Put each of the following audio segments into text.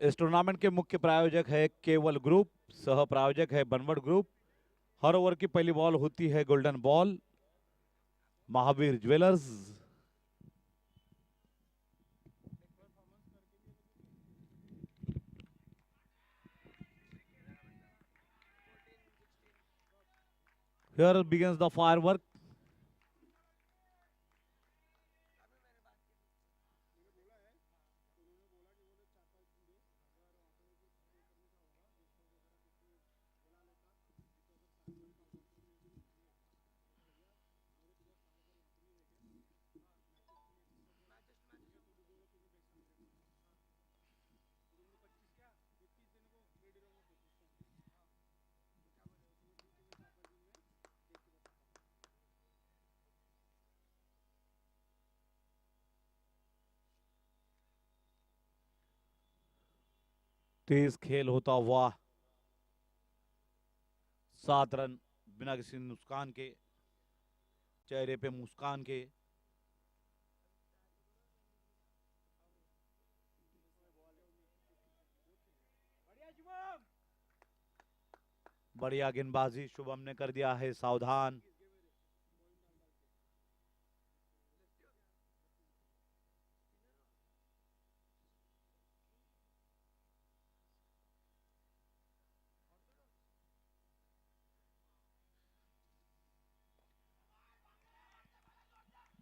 इस टूर्नामेंट के मुख्य प्रायोजक है केवल ग्रुप, सह प्रायोजक है बनवट ग्रुप। हर ओवर की पहली बॉल होती है golden ball. Mahavir jewellers. Here begins the firework. तेज खेल होता हुआ 7 रन बिना किसी नुकसान के, चेहरे पे मुस्कान के। बढ़िया गेंदबाजी शुभम ने कर दिया है सावधान।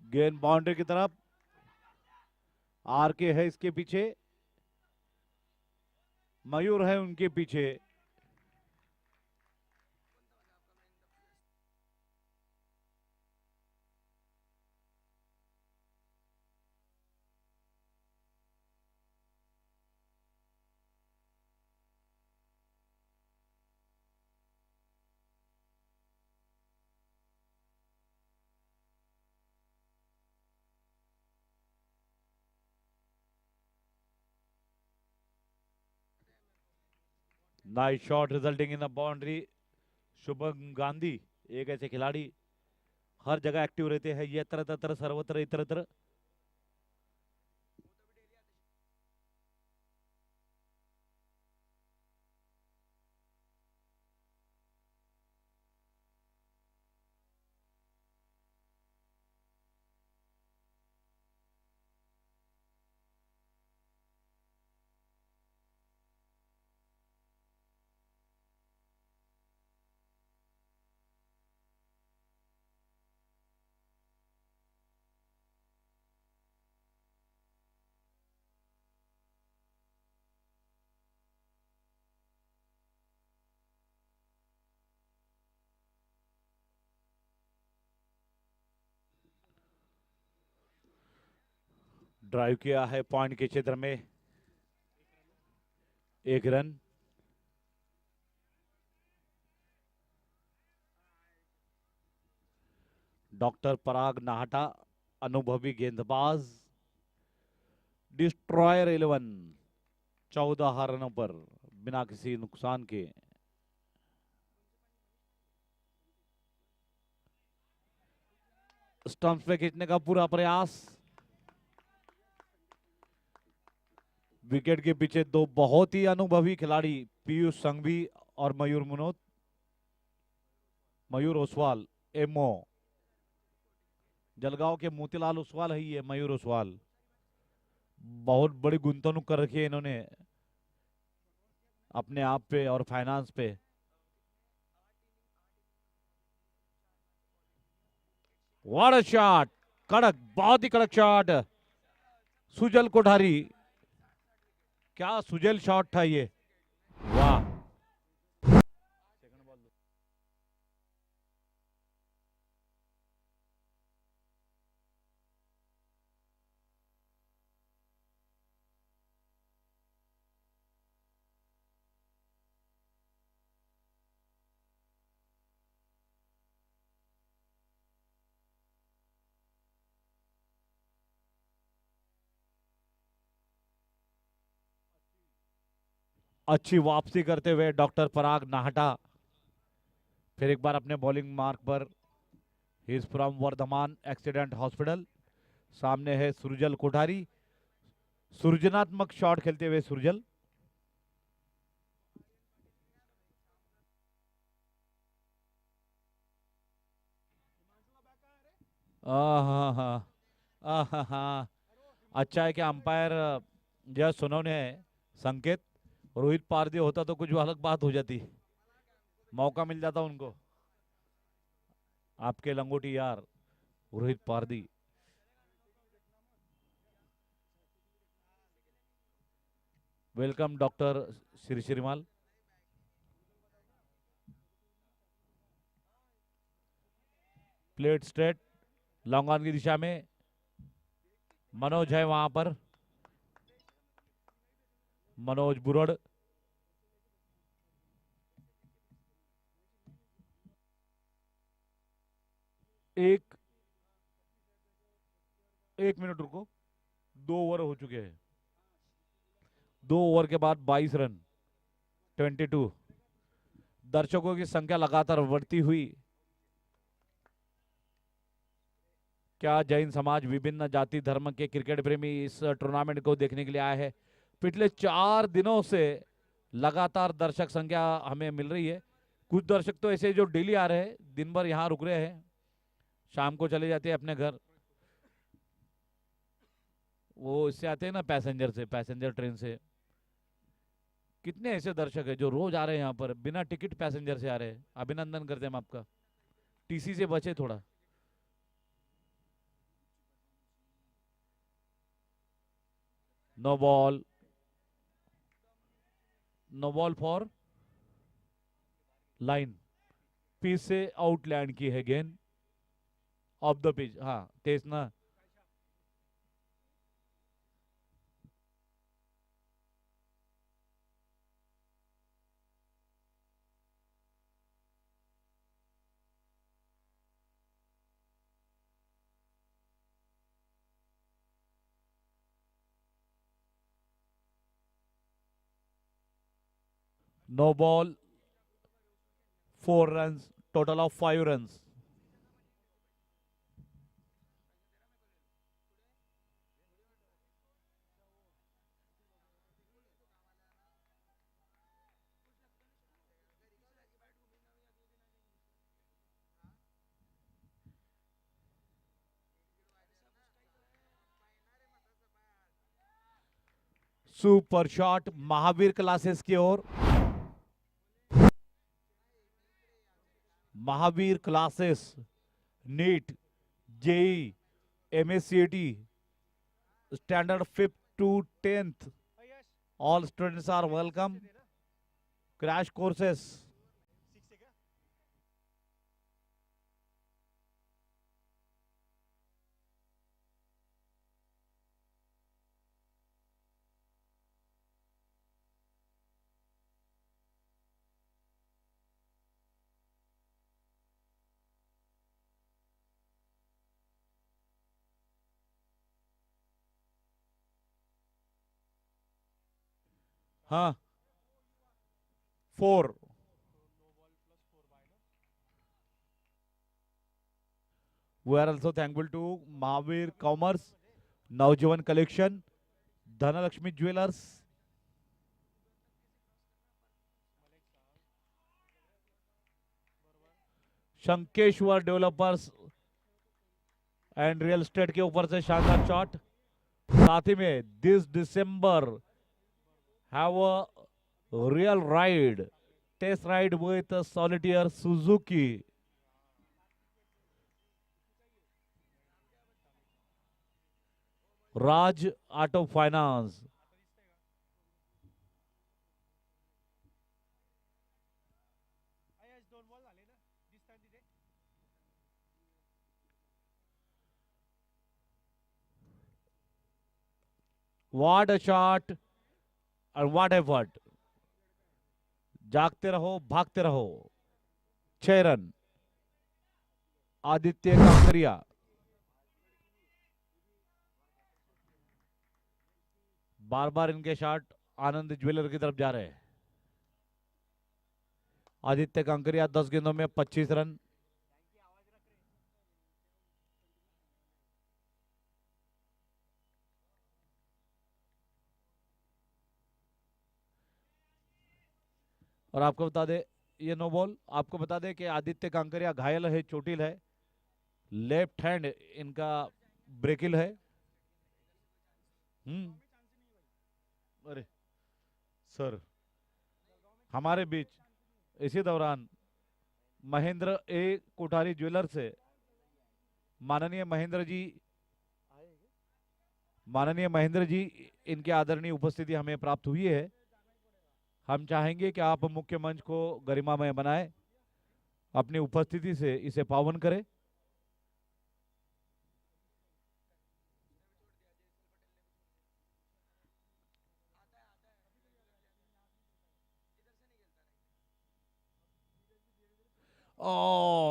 गेंद बाउंड्री की तरफ। आर के है इसके पीछे, मयूर है उनके पीछे। Nice shot resulting in a boundary. Shubham Gandhi एक ऐसे खिलाड़ी हर जगह एक्टिव रहते हैं, यत्र तत्र सर्वत्र इतरत्र। ड्राइव किया है पॉइंट के क्षेत्र में, 1 रन। डॉक्टर पराग नाहटा अनुभवी गेंदबाज। डिस्ट्रॉयर 11, 14 रनों पर बिना किसी नुकसान के। स्टंप्स पे खींचने का पूरा प्रयास। विकेट के पीछे दो बहुत ही अनुभवी खिलाड़ी, पीयूष संघवी और मयूर ओसवाल। एमओ जलगांव के मोतीलाल ओसवाल है ये मयूर ओसवाल। बहुत बड़ी गुंतवणूक कर रखी है इन्होंने अपने आप पे और फाइनेंस पे। व्हाट अ शॉट, कड़क, बहुत ही कड़क शॉट। सुजल कोठारी, क्या सुजल शॉट था ये, वाह। अच्छी वापसी करते हुए डॉक्टर पराग नाहटा फिर एक बार अपने बॉलिंग मार्क पर। He is from Vardhman accident hospital. सामने है सुरजल कोठारी, सृजनात्मक शॉट खेलते हुए सुरजल। हाँ हाँ हाँ हाँ। अच्छा है कि अंपायर जस्ट उन्होंने संकेत, रोहित पारदी होता तो कुछ अलग बात हो जाती, मौका मिल जाता उनको। आपके लंगोटी यार Rohit Pardi. Welcome doctor Shri Shrimal. Plate straight, long on की दिशा में मनोज है वहां पर, मनोज बुरड़। एक 1 मिनट रुको, 2 ओवर हो चुके हैं। 2 ओवर के बाद 22 रन, 22। दर्शकों की संख्या लगातार बढ़ती हुई। क्या जैन समाज, विभिन्न जाति धर्म के क्रिकेट प्रेमी इस टूर्नामेंट को देखने के लिए आए हैं? पिछले 4 दिनों से लगातार दर्शक संख्या हमें मिल रही है। कुछ दर्शक तो ऐसे जो डेली आ रहे हैं, दिन भर यहाँ रुक रहे हैं, शाम को चले जाते हैं अपने घर। वो इससे आते हैं ना, पैसेंजर से, पैसेंजर ट्रेन से। कितने ऐसे दर्शक हैं जो रोज आ रहे हैं यहाँ पर, बिना टिकट पैसेंजर से आ रहे हैं। अभिनंदन करते हैं हम आपका। टीसी से बचे थोड़ा। No ball, no ball for line. Pitch से आउटलैंड की है गेंद, ऑफ द पिच। हाँ तेज ना। No ball, 4 run, total of 5 run. Super shot Mahavir classes की ओर। Mahavir classes, NEET, JEE, MSCIT, standard 5th to 10th, all students are welcome. Crash courses. हाँ 4। We are also thankful to Mahavir Commerce, Naujawan Collection, Dhanalakshmi Jewelers, Shankeshwar developers and real estate के ऊपर से शानदार shot. साथ ही में this December have a real ride, test ride with Solitaire Suzuki. Raj auto finance. What a shot और what effort. जागते रहो, भागते रहो। 6 रन। आदित्य कांकरिया। बार बार इनके शॉट आनंद ज्वेलर की तरफ जा रहे हैं। आदित्य कांकरिया 10 गेंदों में 25 रन। और आपको बता दे, ये नो बॉल। आपको बता दे कि आदित्य कांकरिया घायल है, चोटिल है, लेफ्ट हैंड इनका ब्रेकिल है। अरे सर, हमारे बीच इसी दौरान महेंद्र ए कोठारी ज्वेलर से माननीय महेंद्र जी, माननीय महेंद्र जी, इनके आदरणीय उपस्थिति हमें प्राप्त हुई है। हम चाहेंगे कि आप मुख्य मंच को गरिमामय बनाएं, अपनी उपस्थिति से इसे पावन करें।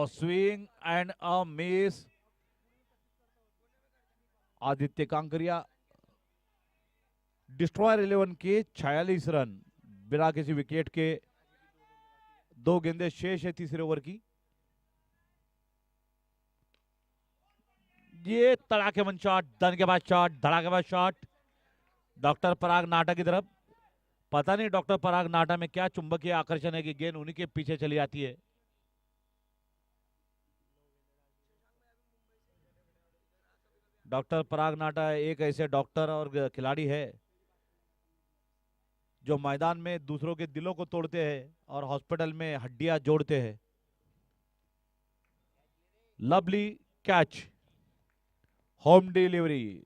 Swing and a miss, Aditya Kankaria. Destroyer 11 के 46 रन बिना किसी विकेट के। 2 गेंदें शेष है तीसरे ओवर की। ये तड़ाकेबंद शॉट, दन के बाद शॉट, धड़ाकेबाज शॉट डॉक्टर पराग नाटा की तरफ। पता नहीं डॉक्टर पराग नाटा में क्या चुंबकीय आकर्षण है कि गेंद उन्हीं के पीछे चली आती है। डॉक्टर पराग नाटा एक ऐसे डॉक्टर और खिलाड़ी है जो मैदान में दूसरों के दिलों को तोड़ते हैं और हॉस्पिटल में हड्डियां जोड़ते हैं। Lovely catch, home delivery.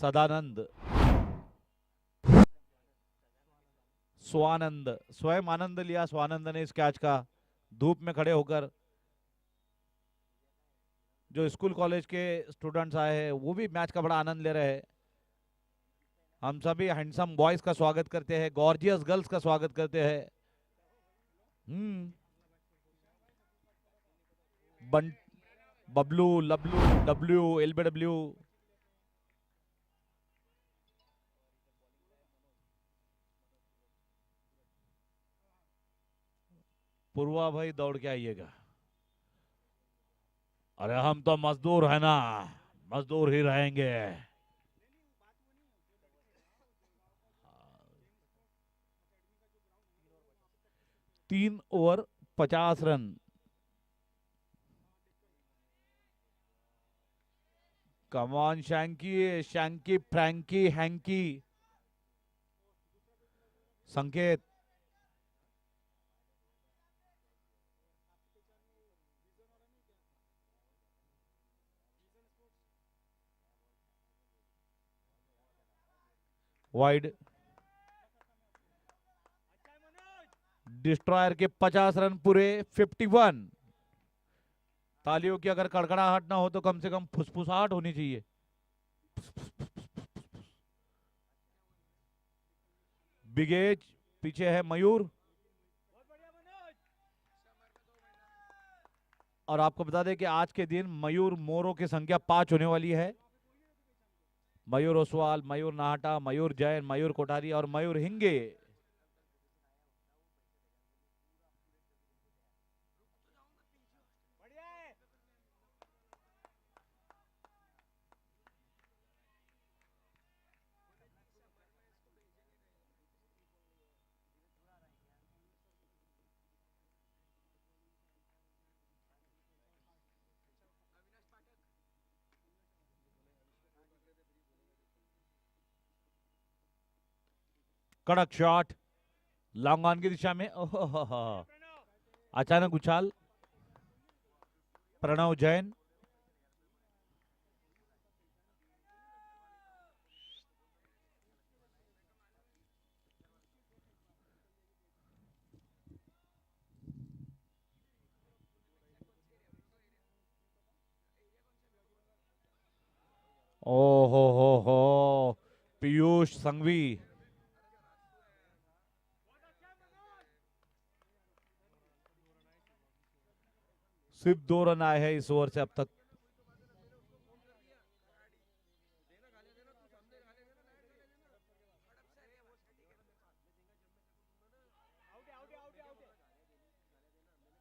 Sadanand, Swanand, स्वयं आनंद लिया स्वानंद ने इस कैच का। धूप में खड़े होकर जो स्कूल कॉलेज के स्टूडेंट्स आए हैं वो भी मैच का बड़ा आनंद ले रहे हैं। हम सभी हैंडसम बॉयज का स्वागत करते हैं, गॉर्जियस गर्ल्स का स्वागत करते हैं। Bablu, Lablu, W, LBW. पूर्वा भाई दौड़ के आइएगा। अरे हम तो मजदूर है ना, मजदूर ही रहेंगे। 3 ओवर 50 रन। कमान शैंकी, शैंकी, फ्रैंकी, हैंकी। संकेत, वाइड। डिस्ट्रॉयर के 50 रन पूरे, 51। तालियों की अगर कड़कड़ाहट ना हो तो कम से कम फुसफुसाहट होनी चाहिए। बिगेज, पीछे है मयूर। और आपको बता दें कि आज के दिन मयूर मोरों की संख्या 5 होने वाली है। मयूर ओसवाल, मयूर नाहटा, मयूर जैन, मयूर कोठारी और मयूर हिंगे। कड़क शॉट लॉन्ग ऑन की दिशा में। ओहो, अचानक उछाल। प्रणव जैन, ओहो हो, पीयूष संघवी। सिर्फ 2 रन आए हैं इस ओवर से अब तक।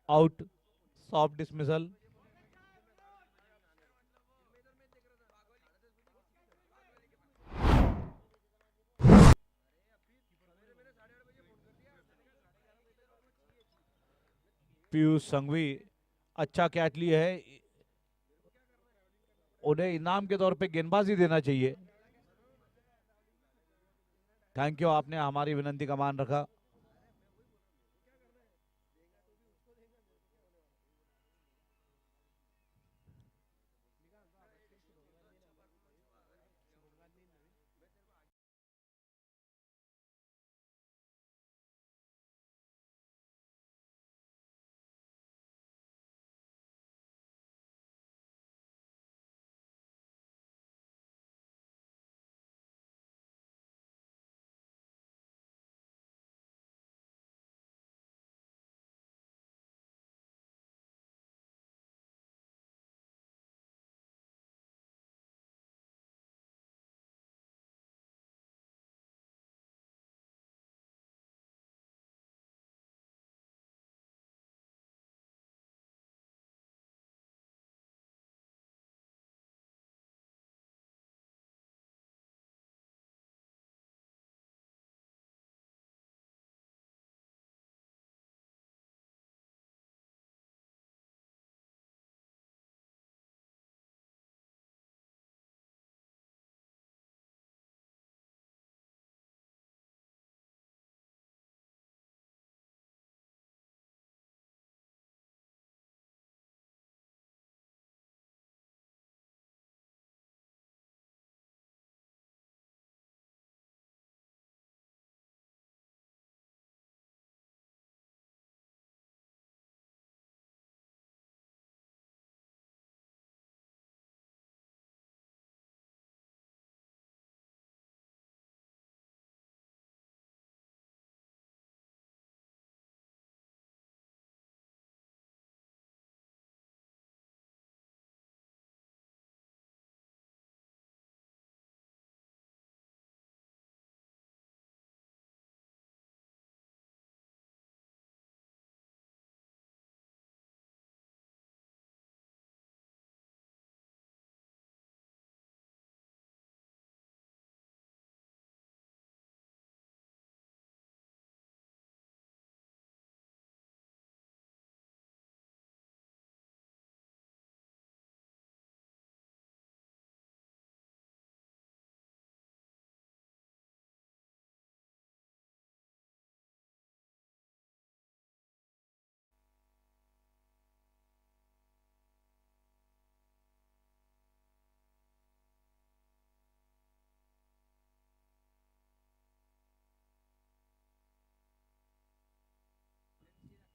Out, soft dismissal. Piyush Sanghvi अच्छा कैच लिए है, उन्हें इनाम के तौर पे गेंदबाजी देना चाहिए। थैंक यू, आपने हमारी विनंती का मान रखा।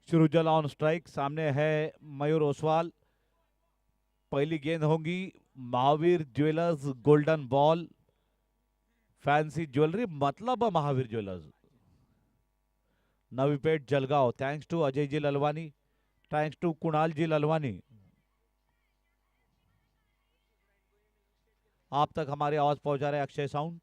शुरुजल ऑन स्ट्राइक, सामने है मयूर ओसवाल। पहली गेंद होगी Mahavir jewellers golden ball, fancy jewellery मतलब Mahavir jewellers, Navipet Jalgaon. Thanks to Ajay ji Lalwani, thanks to Kunal ji Lalwani. आप तक हमारी आवाज पहुंचा रहे अक्षय साउंड।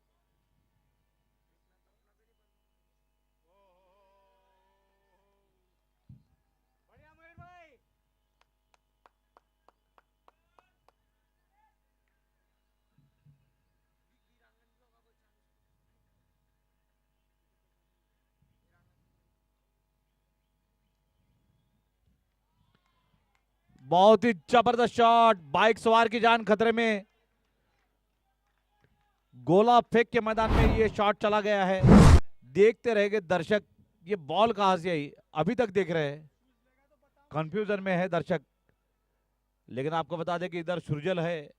बहुत ही जबरदस्त शॉट, बाइक सवार की जान खतरे में, गोला फेंक के मैदान में ये शॉट चला गया है। देखते रहेंगे दर्शक, ये बॉल कहां से आई अभी तक देख रहे हैं, कंफ्यूजन में है दर्शक। लेकिन आपको बता दें कि इधर सृजल है,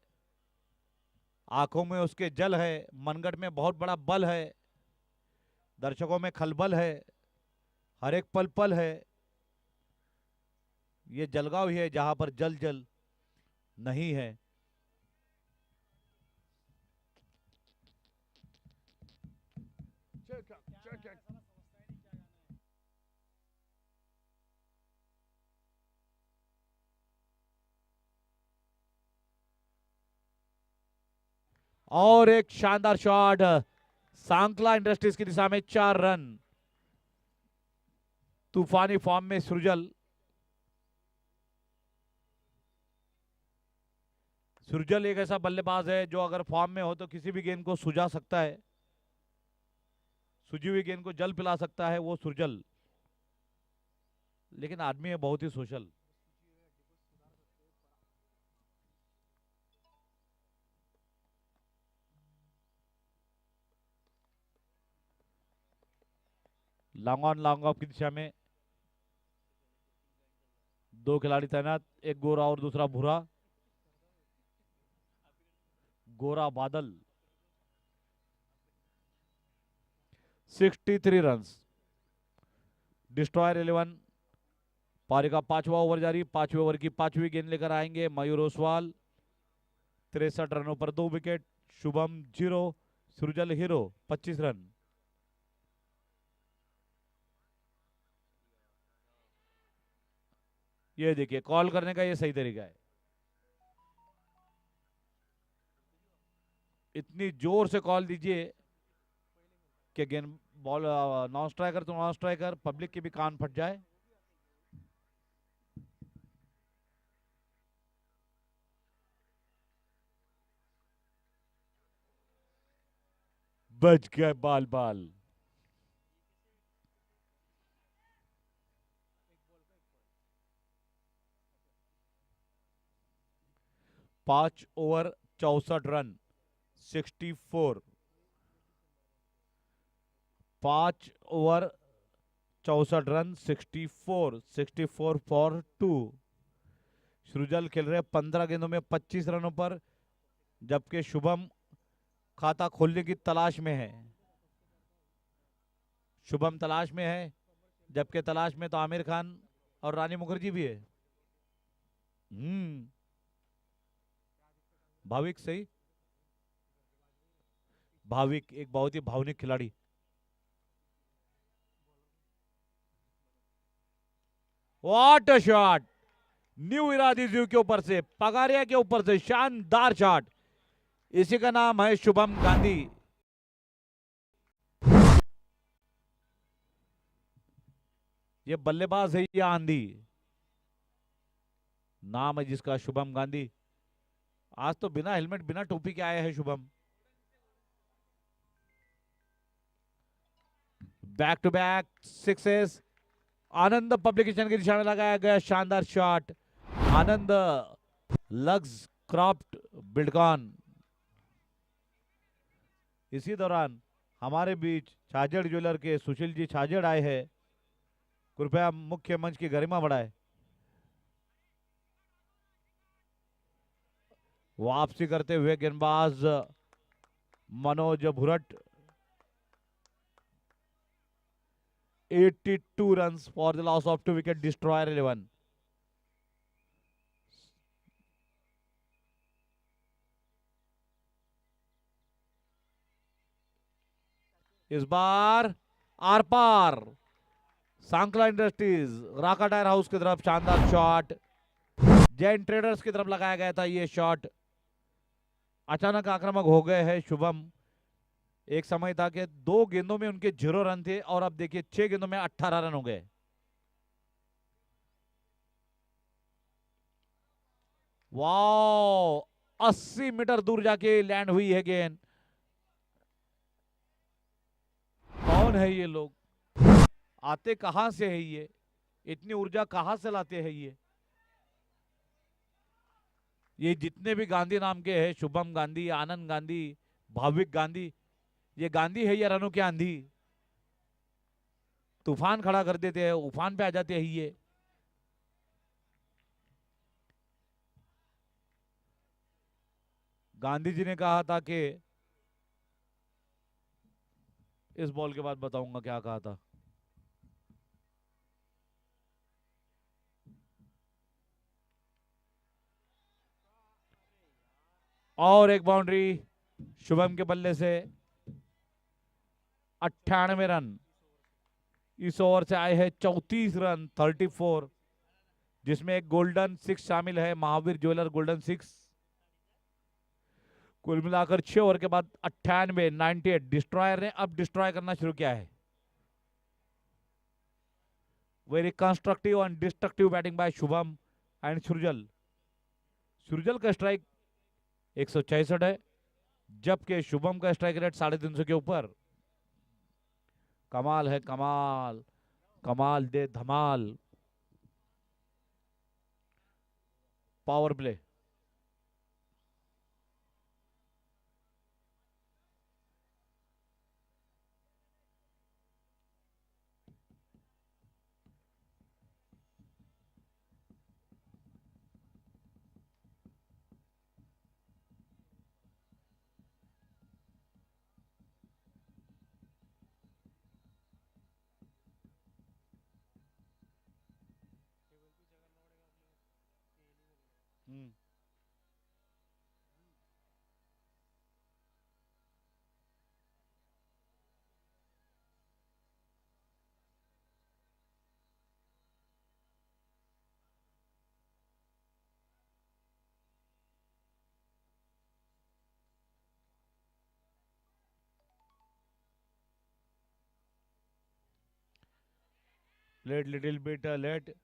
आंखों में उसके जल है, मनगढ़ में बहुत बड़ा बल है, दर्शकों में खलबल है, हर एक पल पल है। ये जलगांव ही है जहां पर जल जल नहीं है। और एक शानदार शॉट, सांकला इंडस्ट्रीज की दिशा में 4 रन। तूफानी फॉर्म में सृजल, सृजल एक ऐसा बल्लेबाज है जो अगर फॉर्म में हो तो किसी भी गेंद को सुझा सकता है, सुजी हुई गेंद को जल पिला सकता है वो सृजल। लेकिन आदमी है बहुत ही social. Long on long off की दिशा में 2 खिलाड़ी तैनात, एक गोरा और दूसरा भूरा। गोरा बादल 63 रन्स। डिस्ट्रॉयर 11। पारी का 5वां ओवर जारी। 5वें ओवर की 5वीं गेंद लेकर आएंगे मयूर ओसवाल। 63 रनों पर 2 विकेट। शुभम 0, सृजल हीरो 25 रन। ये देखिए कॉल करने का ये सही तरीका है। इतनी जोर से कॉल दीजिए कि गेंद बॉल नॉन स्ट्राइकर तो नॉन स्ट्राइकर, पब्लिक के भी कान फट जाए। बच गए बाल बाल। पांच over 64 run 64। 5 over 64 run 64। 64 for 2। सृजल खेल रहे 15 गेंदों में 25 रनों पर, जबकि शुभम खाता खोलने की तलाश में है। शुभम तलाश में है, जबकि तलाश में तो आमिर खान और रानी मुखर्जी भी है। भाविक सही। भाविक एक बहुत ही भावनिक खिलाड़ी। What a shot. New Eradi view के ऊपर से, पगारिया के ऊपर से शानदार शॉट। इसी का नाम है शुभम गांधी। ये बल्लेबाज है या आंधी? नाम है जिसका शुभम गांधी। आज तो बिना हेलमेट बिना टोपी के आए हैं Shubham. Back to back sixes. Anand publication की दिशा में लगाया गया शानदार शॉट। आनंद लग्स क्रॉप्ड बिल्डकॉन। इसी दौरान हमारे बीच छाजड़ ज्वेलर के सुशील जी छाजड़ आए हैं। कृपया मुख्य मंच की गरिमा बढ़ाए। वापसी करते हुए गेंदबाज Manoj भुरट। 82 runs for the loss of 2 wicket. Destroyer 11। इस बार आर पार Sankla industries Raka tyre house की तरफ शानदार शॉट। जैन ट्रेडर्स की तरफ लगाया गया था ये शॉट। अचानक आक्रामक हो गए हैं शुभम। एक समय था कि 2 गेंदों में उनके 0 रन थे और अब देखिए 6 गेंदों में 18 रन हो गए। वाओ 80 मीटर दूर जाके लैंड हुई है गेंद। कौन है ये लोग? आते कहां से है ये? इतनी ऊर्जा कहां से लाते हैं ये जितने भी गांधी नाम के हैं, शुभम गांधी, आनंद गांधी, भाविक गांधी, ये गांधी है या रनों की आंधी? तूफान खड़ा कर देते हैं, उफान पे आ जाते हैं ये। गांधी जी ने कहा था कि इस बॉल के बाद बताऊंगा क्या कहा था। और एक बाउंड्री शुभम के बल्ले से। 98 रन। इस ओवर से आए हैं 34 रन 34, जिसमें एक गोल्डन 6 शामिल है, महावीर ज्वेलर गोल्डन 6। कुल मिलाकर 6 ओवर के बाद 98 98। डिस्ट्रॉयर ने अब डिस्ट्रॉय करना शुरू किया है। Very constructive and destructive batting bye Shubham and सृजल। सृजल का स्ट्राइक 166 है, जबकि शुभम का स्ट्राइक रेट 350 के ऊपर। कमाल है कमाल, कमाल दे धमाल। Power play. Late little bit late.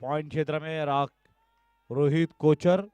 Point क्षेत्र में राख रोहित कोचर।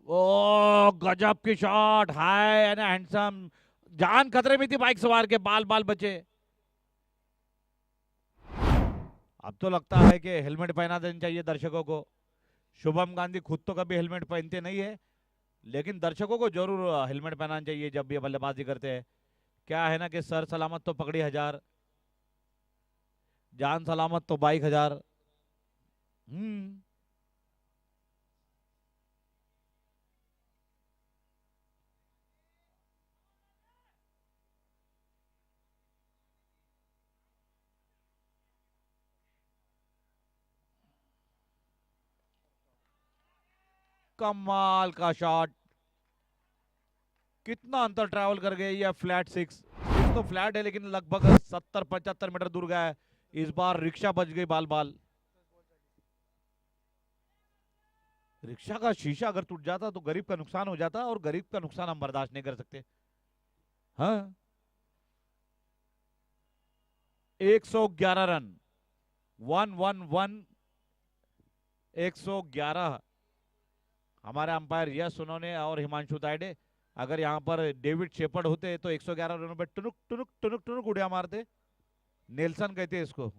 ओ गजब की शॉट, हाई एंड हैंडसम। जान खतरे में थी बाइक सवार के, बाल बाल बचे। अब तो लगता है कि हेलमेट पहना देना चाहिए दर्शकों को। शुभम गांधी खुद तो कभी हेलमेट पहनते नहीं है, लेकिन दर्शकों को जरूर हेलमेट पहनाना चाहिए जब ये बल्लेबाजी करते हैं। क्या है ना कि सर सलामत तो पकड़ी 1000, जान सलामत तो बाइक 1000। कमाल का शॉट। कितना अंतर ट्रैवल कर गए ये फ्लैट सिक्स तो फ्लैट है, लेकिन लगभग 70-75 मीटर दूर गया है। इस बार रिक्शा बच गई बाल बाल। रिक्शा का शीशा अगर टूट जाता तो गरीब का नुकसान हो जाता, और गरीब का नुकसान हम बर्दाश्त नहीं कर सकते। हाँ, 111 रन, 111, 111। हमारे अंपायर यस उन्होंने और हिमांशु तायडे, अगर यहाँ पर डेविड शेपर्ड होते तो 111 रनों पे टुनुक टुनुक टुनुक टुनुक उड़िया मारते। नेल्सन कहते हैं इसको।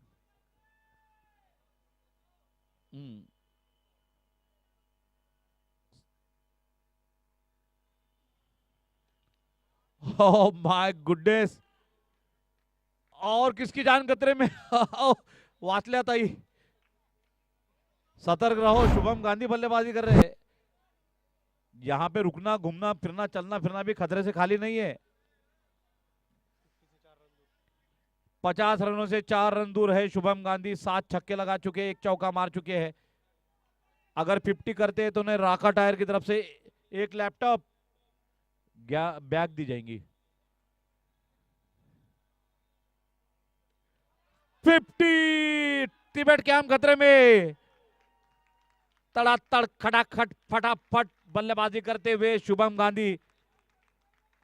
ओह माय गुडनेस, और किसकी जान खतरे में। वाचल्या ताई, सतर्क रहो, शुभम गांधी बल्लेबाजी कर रहे हैं। यहां पे रुकना, घूमना फिरना, चलना फिरना भी खतरे से खाली नहीं है। 50 रनों से 4 रन दूर है शुभम गांधी। 7 छक्के लगा चुके, 1 चौका मार चुके हैं। अगर 50 करते हैं तो उन्हें राका टायर की तरफ से एक लैपटॉप बैग दी जाएंगी। 50, तिबेट कैंप खतरे में। तड़ातड़ खटाखट फटाफट बल्लेबाजी करते हुए शुभम गांधी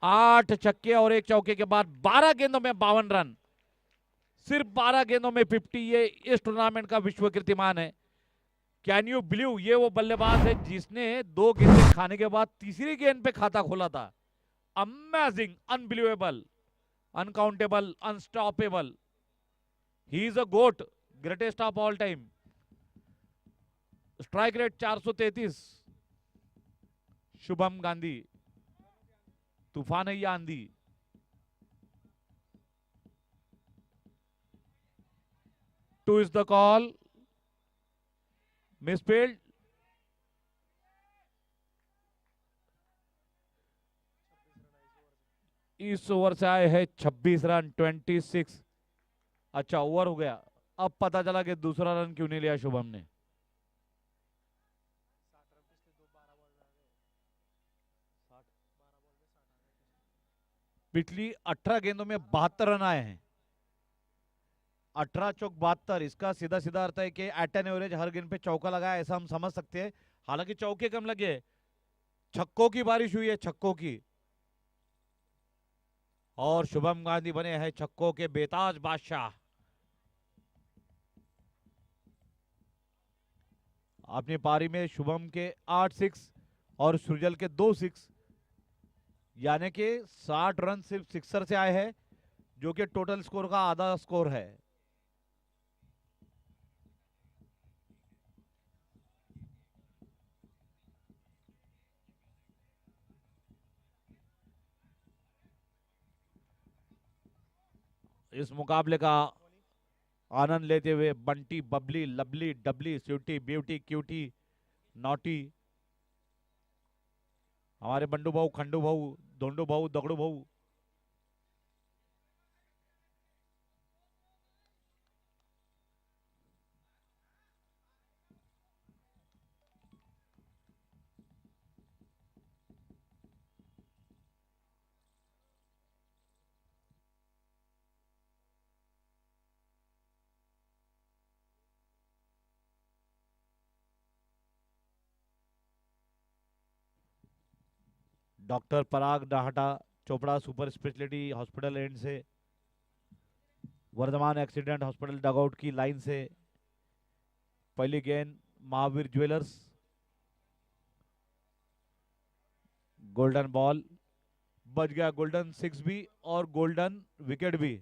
8 छक्के और 1 चौके के बाद 12 गेंदों में 52 रन। सिर्फ 12 गेंदों में 50, ये इस टूर्नामेंट का विश्व कीर्तिमान है। कैन यू बिलीव, ये वो बल्लेबाज है जिसने 2 गेंदें खाने के बाद तीसरी गेंद पे खाता खोला था। Amazing, unbelievable, uncountable, unstoppable. He is a GOAT, greatest of all time. Strike rate 433। Shubham Gandhi, तूफान है या आंधी। Two is the call, misfield. इस ओवर से आए हैं 26 रन, 26। अच्छा ओवर हो गया। अब पता चला कि दूसरा रन क्यों नहीं लिया शुभम ने। पिछली 18 गेंदों में 72 रन आए हैं। 18 चौक 72, इसका सीधा सीधा अर्थ है कि एट एन एवरेज हर गेंद पे चौका लगा, ऐसा हम समझ सकते हैं। हालांकि चौके कम लगे, छक्कों की बारिश हुई है, छक्कों की। और शुभम गांधी बने हैं छक्कों के बेताज बादशाह। अपनी पारी में शुभम के 8 सिक्स और सृजल के 2 सिक्स, यानी कि 60 रन सिर्फ सिक्सर से आए हैं, जो कि टोटल स्कोर का आधा स्कोर है। इस मुकाबले का आनंद लेते हुए बंटी, बबली, लवली, डबली, स्वीटी, ब्यूटी, क्यूटी, नॉटी, हमारे बंडू भाऊ, खंडू भाऊ, धोंडू भाऊ, दगड़ू भाऊ। Doctor Parag Nahata, Chopra super speciality hospital and से, वर्धमान एक्सीडेंट हॉस्पिटल डगआउट की लाइन से पहली गेंद महावीर ज्वेलर्स, गोल्डन बॉल, बच गया गोल्डन सिक्स भी और गोल्डन विकेट भी।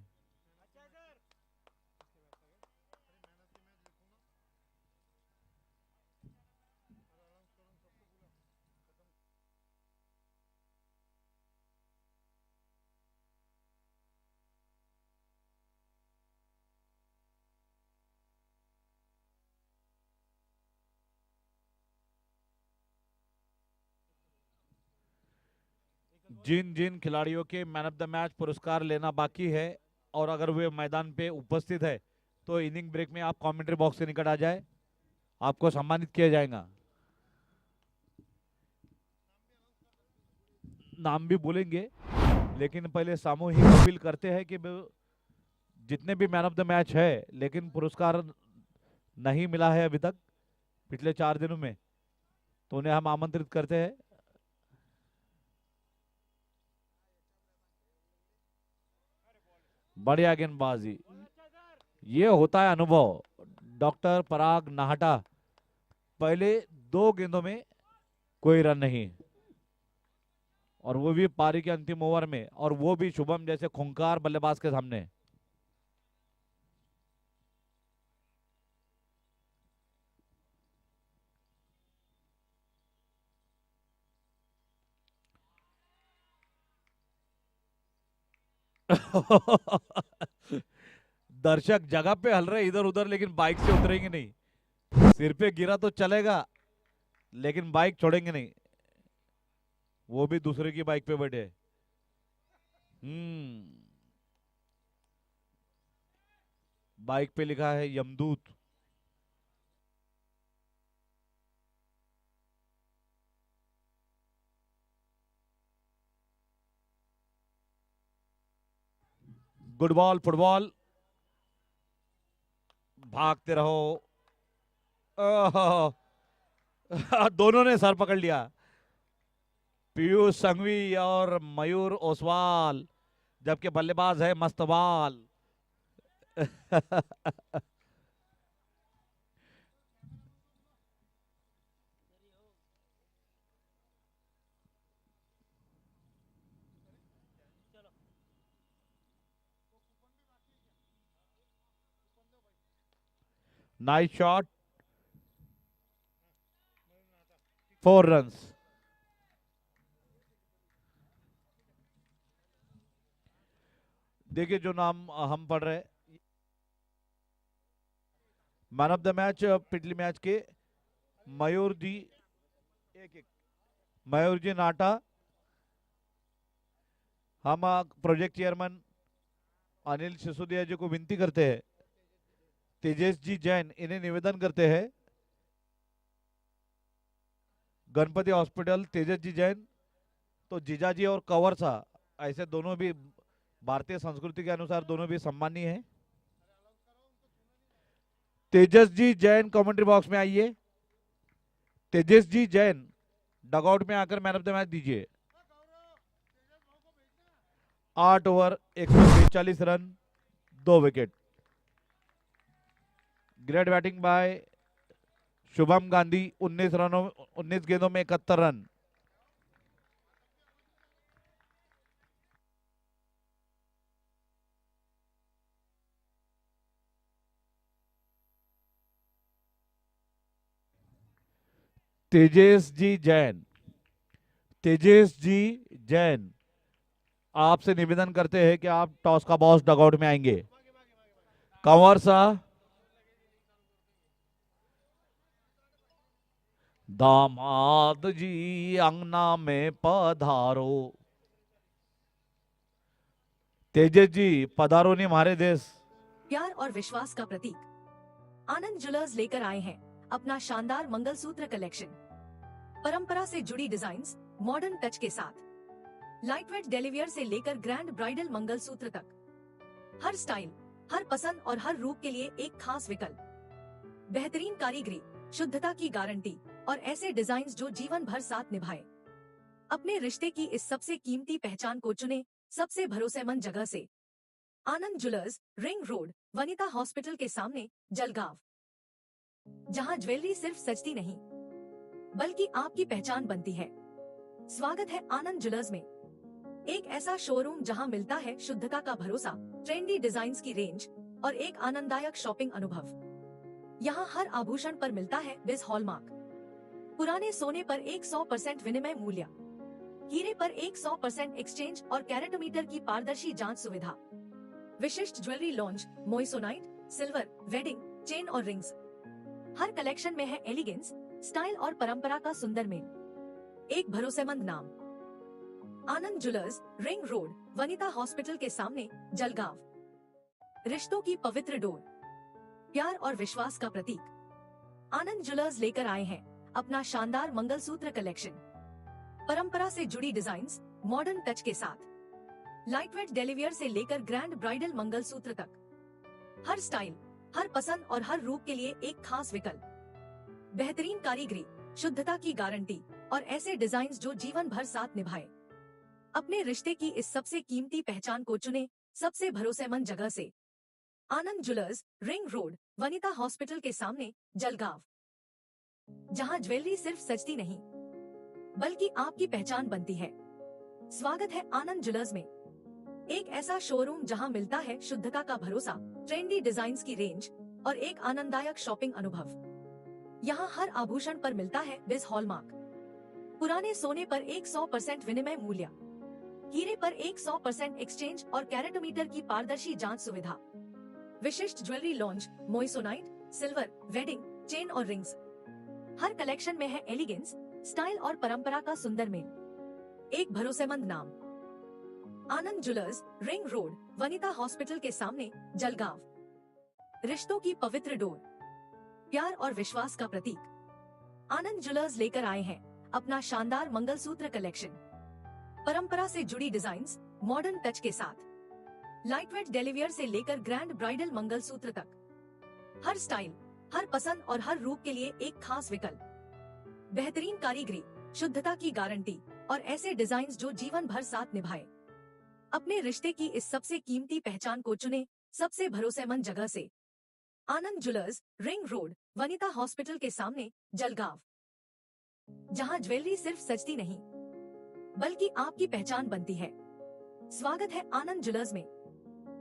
जिन जिन खिलाड़ियों के मैन ऑफ द मैच पुरस्कार लेना बाकी है और अगर वे मैदान पे उपस्थित है तो इनिंग ब्रेक में आप कमेंट्री बॉक्स से निकट आ जाए, आपको सम्मानित किया जाएगा। नाम भी बोलेंगे, लेकिन पहले सामूहिक अपील करते हैं कि जितने भी मैन ऑफ द मैच है, लेकिन पुरस्कार नहीं मिला है अभी तक पिछले 4 दिनों में, तो उन्हें हम आमंत्रित करते हैं। बढ़िया गेंदबाजी, ये होता है अनुभव। डॉक्टर पराग नाहटा, पहले 2 गेंदों में कोई रन नहीं, और वो भी पारी के अंतिम ओवर में, और वो भी शुभम जैसे खूंखार बल्लेबाज के सामने। दर्शक जगह पे हल रहे इधर उधर, लेकिन बाइक से उतरेंगे नहीं। सिर पे गिरा तो चलेगा, लेकिन बाइक छोड़ेंगे नहीं। वो भी दूसरे की बाइक पे बैठे। हम्म, बाइक पे लिखा है यमदूत। गुड बॉल, फुटबॉल, भागते रहो। ओह, दोनों ने सर पकड़ लिया, पीयूष संघवी और मयूर ओसवाल, जबकि बल्लेबाज है मस्तवाल। Nice shot, 4 runs. देखिए जो नाम हम पढ़ रहे, मैन ऑफ द मैच पिछले मैच के मयूर जी, एक एक मयूर जी नाटा। हम प्रोजेक्ट चेयरमैन अनिल सिसोदिया जी को विनती करते हैं, तेजेश जी जैन इन्हें निवेदन करते हैं, गणपति हॉस्पिटल तेजस जी जैन, तो जीजाजी और कंवर सा, ऐसे दोनों भी भारतीय संस्कृति के अनुसार दोनों भी सम्मानीय हैं। तेजस जी जैन कमेंट्री बॉक्स में आइए। तेजस जी जैन डगआउट में आकर मैन ऑफ द मैच दीजिए। 8 over 143 run, 2 wicket. Great batting bye Shubham Gandhi, 19 गेंदों में 71 रन। तेजेश जी जैन, तेजेश जी जैन, आपसे निवेदन करते हैं कि आप टॉस का बॉस डगआउट में आएंगे। कंवर साहब, दामाद जी अंगना में पधारो। तेजेश जी पधारो नहीं हमारे देश। प्यार और विश्वास का प्रतीक आनंद ज्वेलर्स लेकर आए हैं अपना शानदार मंगलसूत्र कलेक्शन। परंपरा से जुड़ी डिजाइन्स मॉडर्न टच के साथ। लाइटवेट डेलिवियर से लेकर ग्रैंड ब्राइडल मंगलसूत्र तक, हर स्टाइल, हर पसंद और हर रूप के लिए एक खास विकल्प। बेहतरीन कारीगरी, शुद्धता की गारंटी और ऐसे डिजाइन्स जो जीवन भर साथ निभाए। अपने रिश्ते की इस सबसे कीमती पहचान को चुने सबसे भरोसेमंद जगह से। Anand jewellers, ring road, Vanita hospital के सामने, जलगांव। जहां ज्वेलरी सिर्फ सजती नहीं बल्कि आपकी पहचान बनती है। स्वागत है आनंद ज्वेलर्स में, एक ऐसा शोरूम जहां मिलता है शुद्धता का भरोसा, ट्रेंडी डिजाइन्स की रेंज और एक आनंददायक शॉपिंग अनुभव। यहाँ हर आभूषण पर मिलता है बिस हॉलमार्क। पुराने सोने पर 100% विनिमय मूल्य, हीरे पर 100% एक्सचेंज और कैरेटोमीटर की पारदर्शी जांच सुविधा। विशिष्ट jewellery launch, moissanite, silver, wedding, chain और रिंग्स। हर कलेक्शन में है एलिगेंस, स्टाइल और परंपरा का सुंदर मेल। एक भरोसेमंद नाम, Anand jewellers, ring road, Vanita hospital के सामने, जलगांव। रिश्तों की पवित्र डोर, प्यार और विश्वास का प्रतीक आनंद ज्वेलर्स लेकर आए हैं अपना शानदार मंगलसूत्र कलेक्शन। परंपरा से जुड़ी डिजाइन्स मॉडर्न टच के साथ। लाइटवेट डेलिवियर से लेकर ग्रैंड ब्राइडल मंगलसूत्र तक, हर स्टाइल, हर पसंद और हर रूप के लिए एक खास विकल्प। बेहतरीन कारीगरी, शुद्धता की गारंटी और ऐसे डिजाइन्स जो जीवन भर साथ निभाए। अपने रिश्ते की इस सबसे कीमती पहचान को चुने सबसे भरोसेमंद जगह से। Anand jewellers, ring road, Vanita hospital के सामने, जलगांव। जहां ज्वेलरी सिर्फ सजती नहीं बल्कि आपकी पहचान बनती है। स्वागत है आनंद ज्वेलर्स में, एक ऐसा शोरूम जहां मिलता है शुद्धता का भरोसा, ट्रेंडी डिजाइन्स की रेंज और एक आनंददायक शॉपिंग अनुभव। यहाँ हर आभूषण पर मिलता है बिस हॉलमार्क। पुराने सोने पर 100% विनिमय मूल्य, हीरे पर 100% एक्सचेंज और कैरेटोमीटर की पारदर्शी जांच सुविधा। विशिष्ट jewellery launch, moissanite, silver, wedding, chain और रिंग्स। हर कलेक्शन में है एलिगेंस, स्टाइल और परंपरा का सुंदर मेल। एक भरोसेमंद नाम, Anand jewellers, ring road, Vanita hospital के सामने, जलगांव। रिश्तों की पवित्र डोर, प्यार और विश्वास का प्रतीक आनंद ज्वेलर्स लेकर आए हैं अपना शानदार मंगलसूत्र कलेक्शन। परंपरा से जुड़ी डिजाइन्स मॉडर्न टच के साथ। लाइटवेट डेलिवियर से लेकर ग्रैंड ब्राइडल मंगलसूत्र तक, हर स्टाइल, हर पसंद और हर रूप के लिए एक खास विकल्प। बेहतरीन कारीगरी, शुद्धता की गारंटी और ऐसे डिजाइन्स जो जीवन भर साथ निभाए। अपने रिश्ते की इस सबसे कीमती पहचान को चुने सबसे भरोसेमंद जगह से। Anand jewellers, ring road, Vanita hospital के सामने, जलगांव। जहां ज्वेलरी सिर्फ सजती नहीं बल्कि आपकी पहचान बनती है। स्वागत है आनंद ज्वेलर्स में,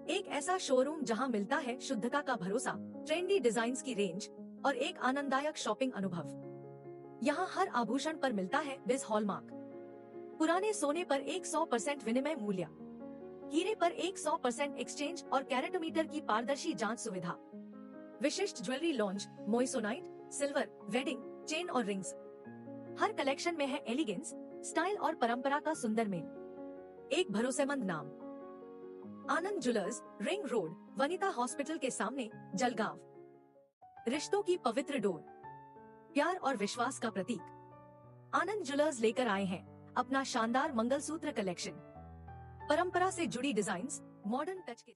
एक ऐसा शोरूम जहां मिलता है शुद्धता का भरोसा, ट्रेंडी डिजाइन्स की रेंज और एक आनंददायक शॉपिंग अनुभव। यहाँ हर आभूषण पर मिलता है बिस हॉलमार्क। पुराने सोने पर 100% विनिमय मूल्य, हीरे पर 100% एक्सचेंज और कैरेटोमीटर की पारदर्शी जांच सुविधा। विशिष्ट jewellery launch, moissanite, silver, wedding, chain और रिंग्स। हर कलेक्शन में है एलिगेंस, स्टाइल और परंपरा का सुंदर मेल। एक भरोसेमंद नाम, Anand jewellers, ring road, Vanita hospital के सामने, जलगांव। रिश्तों की पवित्र डोर, प्यार और विश्वास का प्रतीक आनंद ज्वेलर्स लेकर आए हैं अपना शानदार मंगलसूत्र कलेक्शन। परंपरा से जुड़ी डिजाइन्स मॉडर्न टच के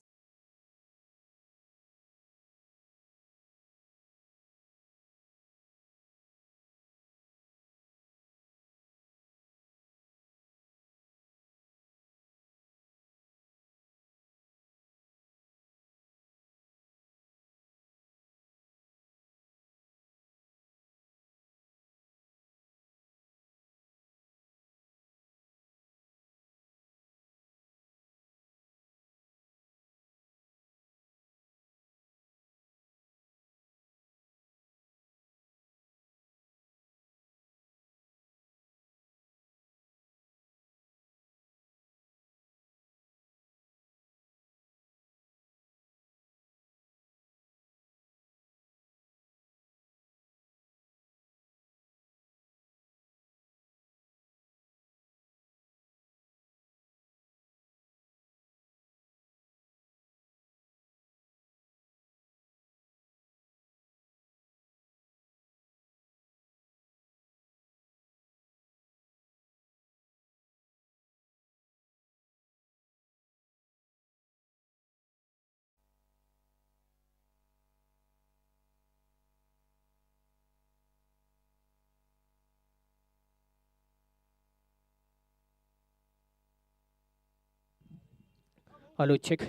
आलोचक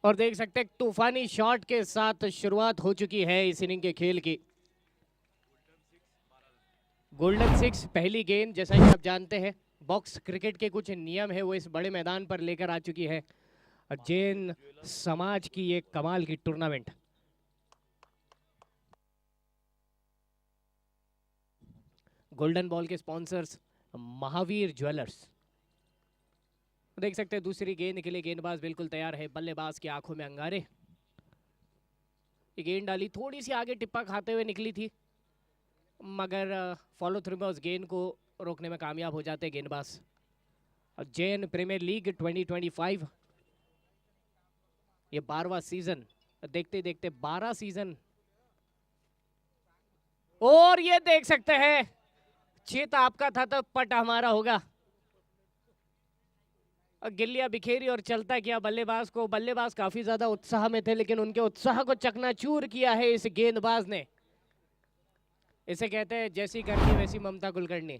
और देख सकते हैं तूफानी शॉट के साथ शुरुआत हो चुकी है इस इनिंग के खेल की। गोल्डन सिक्स पहली गेंद, जैसा कि आप जानते हैं बॉक्स क्रिकेट के कुछ नियम है वो इस बड़े मैदान पर लेकर आ चुकी है जैन समाज की एक कमाल की टूर्नामेंट। गोल्डन बॉल के स्पॉन्सर्स महावीर ज्वेलर्स। देख सकते हैं दूसरी गेंद के लिए गेंदबाज बिल्कुल तैयार है, बल्लेबाज की आंखों में अंगारे। ये गेंद डाली थोड़ी सी आगे टिप्पा खाते हुए निकली थी, मगर फॉलो थ्रू में उस गेंद को रोकने में कामयाब हो जाते गेंदबाज। जैन प्रीमियर लीग 2025 ये 12वां सीजन, देखते देखते 12 सीजन। और ये देख सकते हैं चित आपका था तो पट हमारा होगा। गिल्लियां बिखेरी और चलता किया बल्लेबाज को। बल्लेबाज काफी ज्यादा उत्साह में थे, लेकिन उनके उत्साह को चकनाचूर किया है इस गेंदबाज ने। इसे कहते हैं जैसी करनी वैसी ममता कुलकर्णी।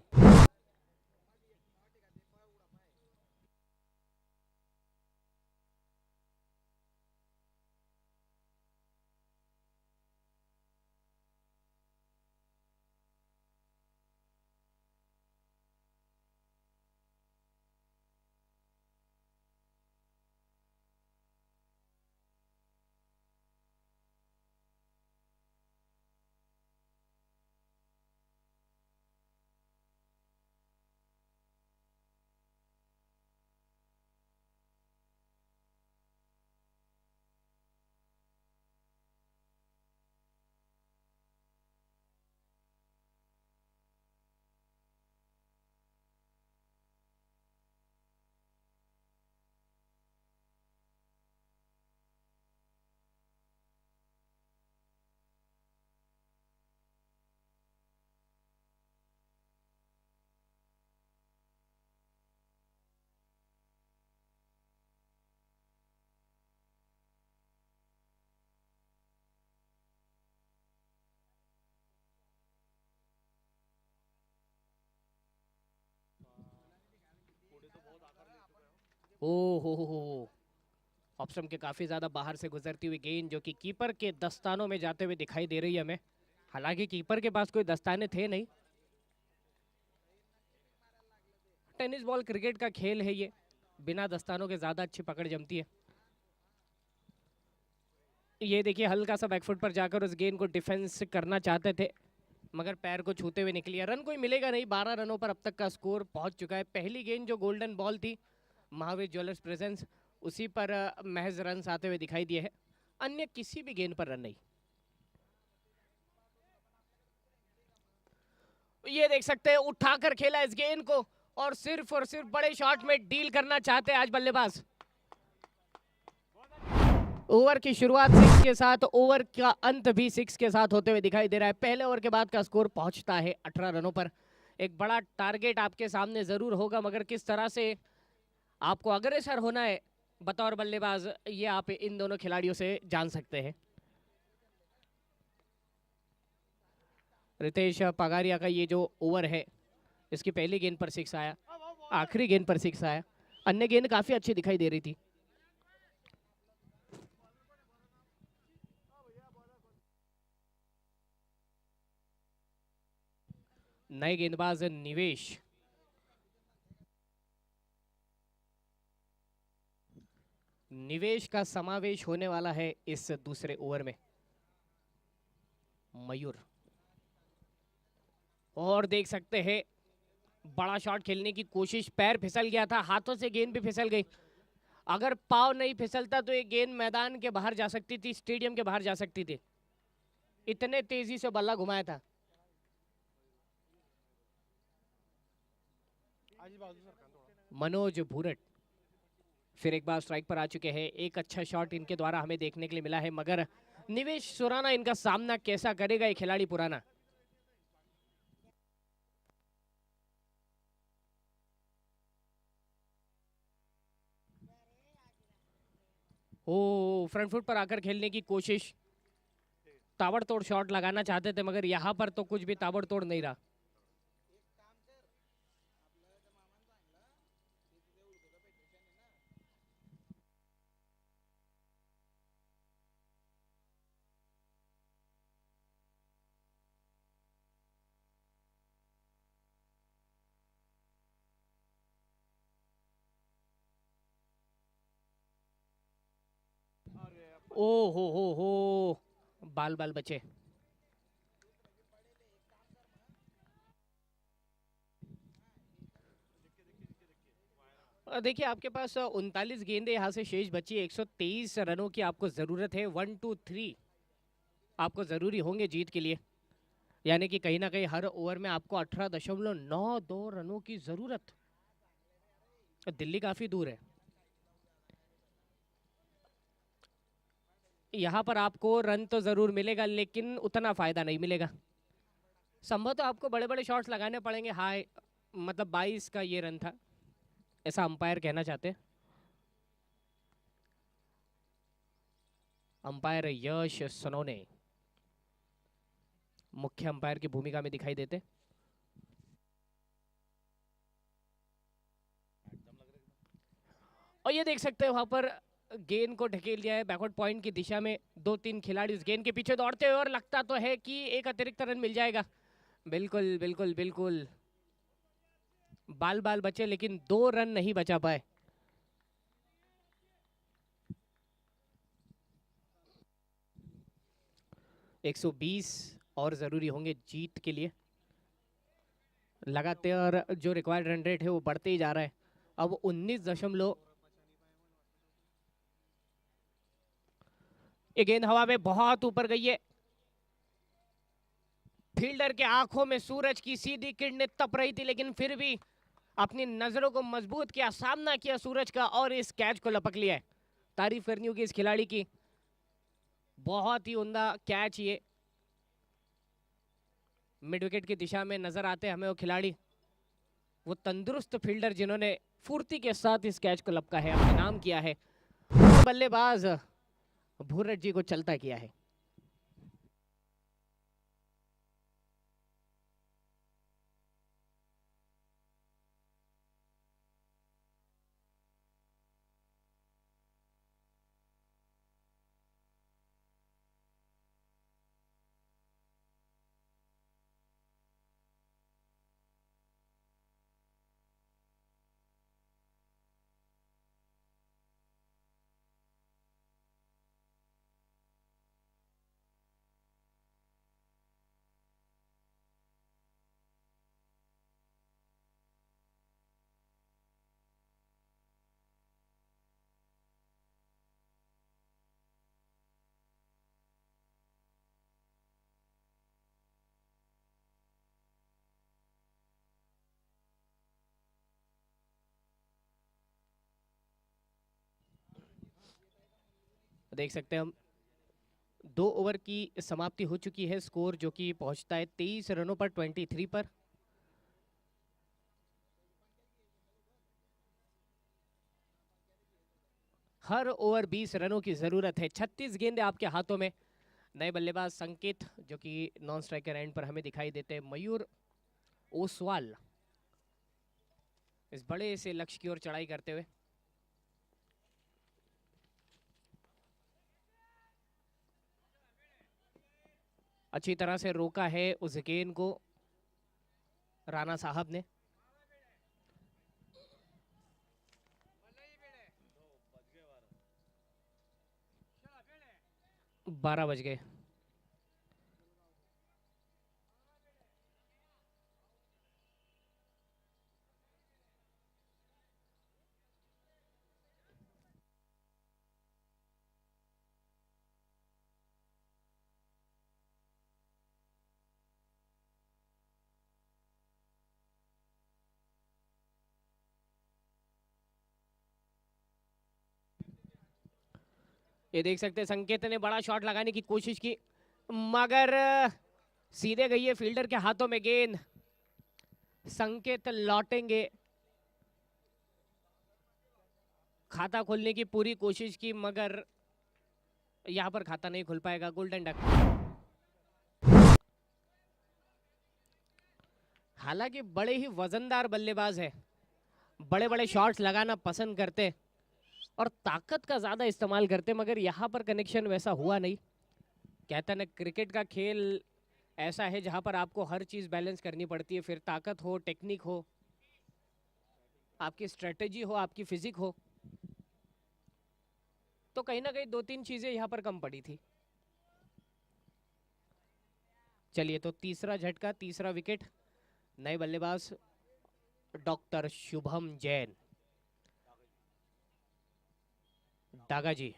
ओ ऑप्शन के काफी ज्यादा बाहर से गुजरती हुई गेंद जो कि कीपर के दस्तानों में जाते हुए दिखाई दे रही है हमें। हालांकि कीपर के पास कोई दस्ताने थे नहीं। टेनिस बॉल क्रिकेट का खेल है, ये बिना दस्तानों के ज्यादा अच्छी पकड़ जमती है। ये देखिए हल्का सा बैकफुट पर जाकर उस गेंद को डिफेंस करना चाहते थे, मगर पैर को छूते हुए निकली है। रन कोई मिलेगा नहीं। 12 रनों पर अब तक का स्कोर पहुंच चुका है। पहली गेंद जो गोल्डन बॉल थी महावीर ज्वेलर्स प्रेजेंस, उसी पर महज रन आते हुए दिखाई दिए हैं। अन्य किसी भी गेंद पर रन नहीं। ये देख सकते हैं उठाकर खेला इस गेंद को और सिर्फ बड़े शॉट में डील करना चाहते हैं आज बल्लेबाज। ओवर की शुरुआत 6 के साथ, ओवर का अंत भी 6 के साथ होते हुए दिखाई दे रहा है। पहले ओवर के बाद का स्कोर पहुंचता है 18 रनों पर। एक बड़ा टारगेट आपके सामने जरूर होगा, मगर किस तरह से आपको अग्रसर होना है बतौर बल्लेबाज, ये आप इन दोनों खिलाड़ियों से जान सकते हैं। रितेश पगारिया का ये जो ओवर है, इसकी पहली गेंद पर 6 आया, आखिरी गेंद पर 6 आया। अन्य गेंद काफी अच्छी दिखाई दे रही थी। नए गेंदबाज निवेश, निवेश का समावेश होने वाला है इस दूसरे ओवर में। मयूर, और देख सकते हैं बड़ा शॉट खेलने की कोशिश, पैर फिसल गया था, हाथों से गेंद भी फिसल गई। अगर पाव नहीं फिसलता तो ये गेंद मैदान के बाहर जा सकती थी, स्टेडियम के बाहर जा सकती थी। इतने तेजी से बल्ला घुमाया था। मनोज भूरट फिर एक बार स्ट्राइक पर आ चुके हैं। एक अच्छा शॉट इनके द्वारा हमें देखने के लिए मिला है, मगर निवेश सुराना इनका सामना कैसा करेगा ये खिलाड़ी पुराना। ओ फ्रंट फुट पर आकर खेलने की कोशिश, ताबड़तोड़ शॉट लगाना चाहते थे, मगर यहां पर तो कुछ भी ताबड़तोड़ नहीं रहा। ओ हो बाल बाल बचे। देखिए आपके पास 39 गेंदे यहाँ से शेष बची, 123 रनों की आपको जरूरत है। 1 2 3 आपको जरूरी होंगे जीत के लिए, यानी कि कहीं ना कहीं हर ओवर में आपको 18.92 रनों की जरूरत। दिल्ली काफी दूर है, यहाँ पर आपको रन तो जरूर मिलेगा लेकिन उतना फायदा नहीं मिलेगा। संभवतः आपको बड़े बड़े शॉट्स लगाने पड़ेंगे। हाई मतलब 22 का ये रन था, ऐसा अंपायर कहना चाहते हैं। अंपायर यश सोनोने मुख्य अंपायर की भूमिका में दिखाई देते। और ये देख सकते हैं वहां पर गेंद को ढकेल दिया है बैकवर्ड पॉइंट की दिशा में। 2-3 खिलाड़ी उस गेंद के पीछे दौड़ते हुए, और लगता तो है कि एक अतिरिक्त रन मिल जाएगा। बिल्कुल बिल्कुल बिल्कुल, बाल बाल बचे लेकिन 2 रन नहीं बचा पाए। एक 120 और जरूरी होंगे जीत के लिए। लगातार जो रिक्वायर्ड रन रेट है वो बढ़ते ही जा रहा है। अब 19 ये गेंद हवा में बहुत ऊपर गई है। फील्डर के आंखों में सूरज की सीधी किरणें तप रही थी, लेकिन फिर भी अपनी नजरों को मजबूत किया, सामना किया सूरज का और इस कैच को लपक लिया है। तारीफ करनी होगी इस खिलाड़ी की, बहुत ही उम्दा कैच ये। मिड विकेट की दिशा में नजर आते हमें वो खिलाड़ी, वो तंदुरुस्त फील्डर जिन्होंने फुर्ती के साथ इस कैच को लपका है, अपने नाम किया है। बल्लेबाज भूरट जी को चलता किया है। देख सकते हैं हम 2 ओवर की समाप्ति हो चुकी है। स्कोर जो कि पहुंचता है 23 रनों पर, 23 पर। हर ओवर 20 रनों की जरूरत है। 36 गेंदें आपके हाथों में। नए बल्लेबाज संकेत जो कि नॉन स्ट्राइकर एंड पर हमें दिखाई देते हैं। मयूर ओसवाल इस बड़े से लक्ष्य की ओर चढ़ाई करते हुए। अच्छी तरह से रोका है उस गेंद को राणा साहब ने। 12 बज गए। ये देख सकते हैं संकेत ने बड़ा शॉट लगाने की कोशिश की, मगर सीधे गई है फील्डर के हाथों में गेंद। संकेत लौटेंगे। खाता खोलने की पूरी कोशिश की मगर यहां पर खाता नहीं खुल पाएगा। Golden duck. हालांकि बड़े ही वजनदार बल्लेबाज है, बड़े बड़े शॉट्स लगाना पसंद करते और ताकत का ज्यादा इस्तेमाल करते, मगर यहाँ पर कनेक्शन वैसा हुआ नहीं। कहता ना क्रिकेट का खेल ऐसा है जहां पर आपको हर चीज बैलेंस करनी पड़ती है, फिर ताकत हो, टेक्निक हो, आपकी स्ट्रेटेजी हो, आपकी फिजिक हो। तो कहीं ना कहीं 2-3 चीजें यहाँ पर कम पड़ी थी। चलिए, तो तीसरा झटका, तीसरा विकेट। नए बल्लेबाज डॉक्टर शुभम जैन, डागा जी।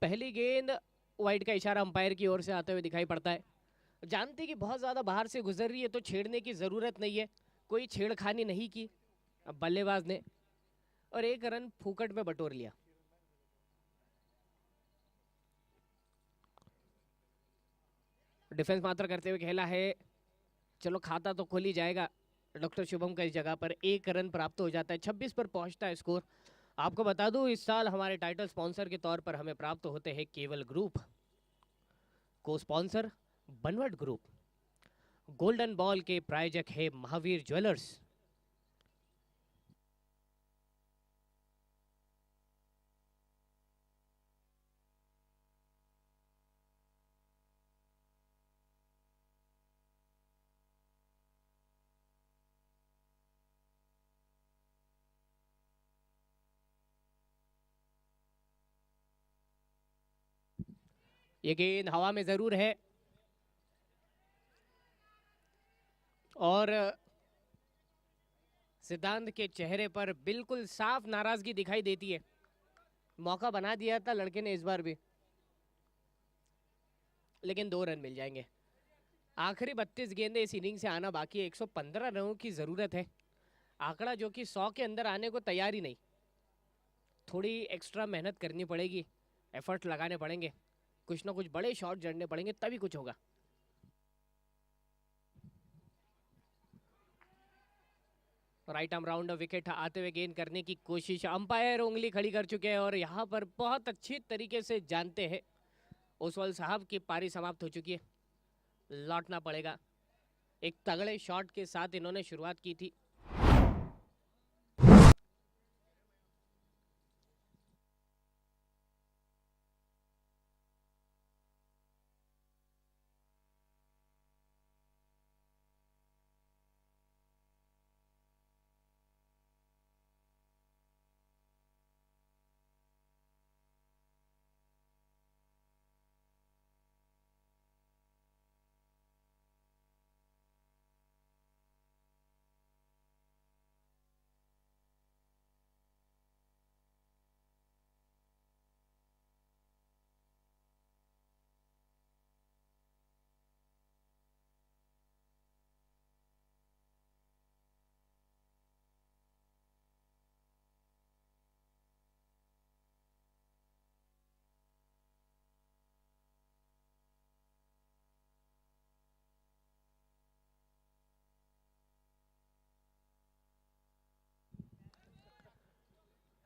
पहली गेंद वाइड का इशारा अंपायर की ओर से आते हुए दिखाई पड़ता है। जानते कि बहुत ज्यादा बाहर से गुजर रही है तो छेड़ने की जरूरत नहीं है, कोई छेड़खानी नहीं की अब बल्लेबाज ने, और एक रन फूकट में बटोर लिया। डिफेंस मात्र करते हुए खेला है, चलो खाता तो खोल ही जाएगा डॉक्टर शुभम का। इस जगह पर एक रन प्राप्त हो जाता है, 26 पर पहुंचता है स्कोर। आपको बता दूं, इस साल हमारे टाइटल स्पॉन्सर के तौर पर हमें प्राप्त होते हैं केवल ग्रुप, को स्पॉन्सर बनवट ग्रुप, गोल्डन बॉल के प्रायोजक है महावीर ज्वेलर्स। ये गेंद हवा में जरूर है और सिद्धांत के चेहरे पर बिल्कुल साफ नाराजगी दिखाई देती है। मौका बना दिया था लड़के ने इस बार भी, लेकिन 2 रन मिल जाएंगे। आखिरी 32 गेंदें इस इनिंग से आना बाकी है, 115 रनों की जरूरत है। आंकड़ा जो कि 100 के अंदर आने को तैयार ही नहीं, थोड़ी एक्स्ट्रा मेहनत करनी पड़ेगी, एफर्ट लगाने पड़ेंगे, कुछ ना कुछ बड़े शॉट जड़ने पड़ेंगे, तभी कुछ होगा। राइट आर्म राउंड विकेट आते हुए गेंद करने की कोशिश, अंपायर उंगली खड़ी कर चुके हैं और यहाँ पर बहुत अच्छी तरीके से जानते हैं ओसवाल साहब की पारी समाप्त हो चुकी है, लौटना पड़ेगा। एक तगड़े शॉट के साथ इन्होंने शुरुआत की थी।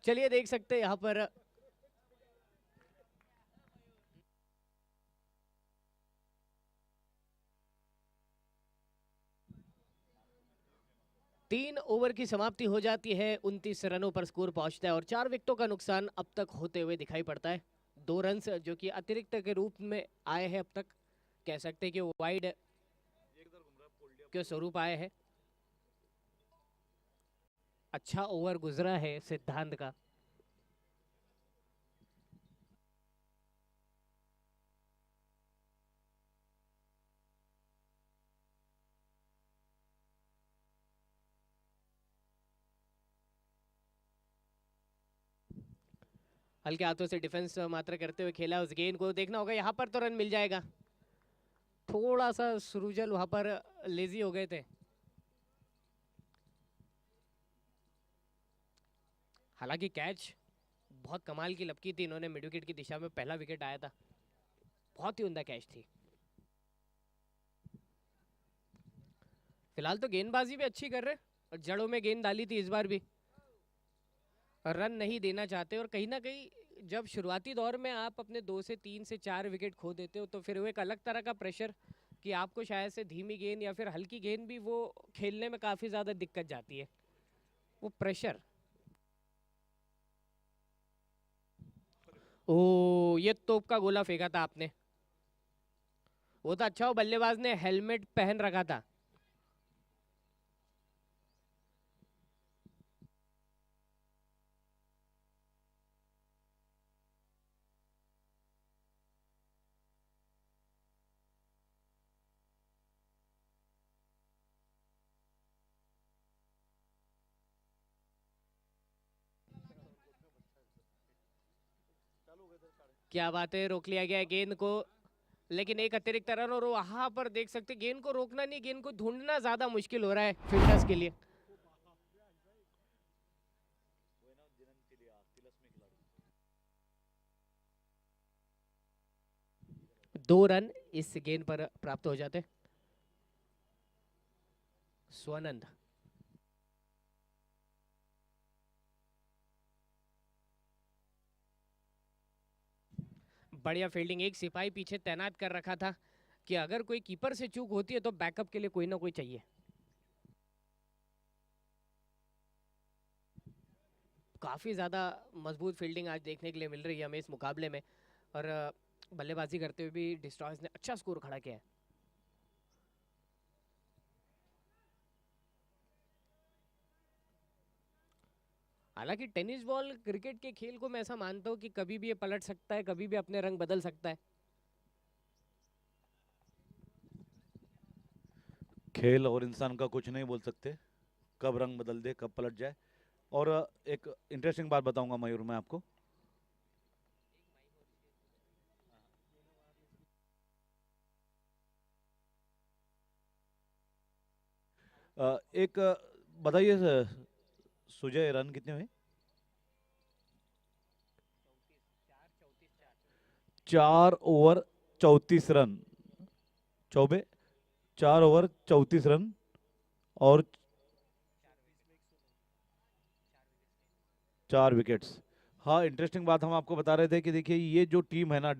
चलिए देख सकते हैं यहाँ पर तीन ओवर की समाप्ति हो जाती है, 29 रनों पर स्कोर पहुंचता है और 4 विकेटों का नुकसान अब तक होते हुए दिखाई पड़ता है। 2 रन जो कि अतिरिक्त के रूप में आए हैं, अब तक कह सकते हैं कि वाइड के स्वरूप आए हैं। अच्छा ओवर गुजरा है सिद्धांत का। हल्के हाथों से डिफेंस मात्र करते हुए खेला उस गेंद को, देखना होगा यहाँ पर तो रन मिल जाएगा। थोड़ा सा सुरुजल वहां पर लेजी हो गए थे। हालांकि कैच बहुत कमाल की लपकी थी, इन्होंने मिड विकेट की दिशा में, पहला विकेट आया था, बहुत ही उम्दा कैच थी। फिलहाल तो गेंदबाजी भी अच्छी कर रहे और जड़ों में गेंद डाली थी इस बार भी, रन नहीं देना चाहते। और कहीं ना कहीं जब शुरुआती दौर में आप अपने 2 से 3 से 4 विकेट खो देते हो तो फिर वो एक अलग तरह का प्रेशर कि आपको शायद से धीमी गेंद या फिर हल्की गेंद भी वो खेलने में काफ़ी ज़्यादा दिक्कत जाती है, वो प्रेशर। ओ, ये तोप का गोला फेंका था आपने। वो तो अच्छा हो बल्लेबाज ने हेलमेट पहन रखा था। क्या बात है, रोक लिया गया है गेंद को, लेकिन एक अतिरिक्त रन। और वहां पर देख सकते गेंद को रोकना नहीं, गेंद को ढूंढना ज्यादा मुश्किल हो रहा है फील्डर्स के लिए। 2 रन इस गेंद पर प्राप्त हो जाते। स्वानंद, बढ़िया फील्डिंग। एक सिपाही पीछे तैनात कर रखा था कि अगर कोई कीपर से चूक होती है तो बैकअप के लिए कोई ना कोई चाहिए। काफी ज्यादा मजबूत फील्डिंग आज देखने के लिए मिल रही है हमें इस मुकाबले में। और बल्लेबाजी करते हुए भी डिस्ट्रॉयर्स ने अच्छा स्कोर खड़ा किया है। हालांकि टेनिस बॉल क्रिकेट के खेल को मैं ऐसा मानता हूँ कि कभी भी ये पलट सकता है, कभी भी अपने रंग बदल सकता है। खेल और इंसान का कुछ नहीं बोल सकते, कब रंग बदल दे कब पलट जाए। और एक इंटरेस्टिंग बात बताऊंगा मयूर मैं आपको। एक बताइए सुजय रन कितने हुए? 4 over 34 run. Choubey 4 over 34 run और 4 विकेट्स। हाँ, इंटरेस्टिंग बात हम आपको बता रहे थे कि देखिए ये जो टीम है ना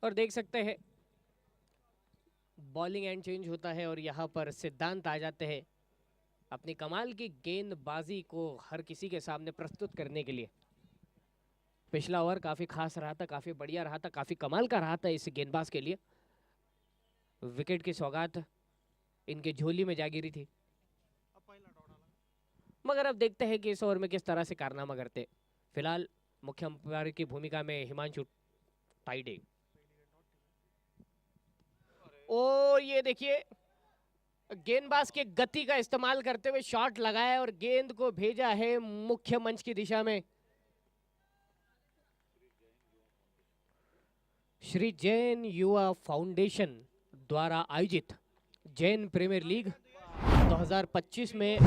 और देख सकते हैं बॉलिंग एंड चेंज होता है और यहाँ पर सिद्धांत आ जाते हैं अपनी कमाल की गेंदबाजी को हर किसी के सामने प्रस्तुत करने के लिए। पिछला ओवर काफी खास रहा था, काफी बढ़िया रहा था, काफी कमाल का रहा था इस गेंदबाज के लिए। विकेट की सौगात इनके झोली में जा गिरी थी, मगर अब देखते हैं कि इस ओवर में किस तरह से कारनामा करते। फिलहाल मुख्य अंपायर की भूमिका में हिमांशु टाइडे। और ये देखिए गेंदबाज के गति का इस्तेमाल करते हुए शॉट लगाया और गेंद को भेजा है मुख्य मंच की दिशा में। श्री जैन युवा फाउंडेशन द्वारा आयोजित जैन प्रीमियर लीग 2025 में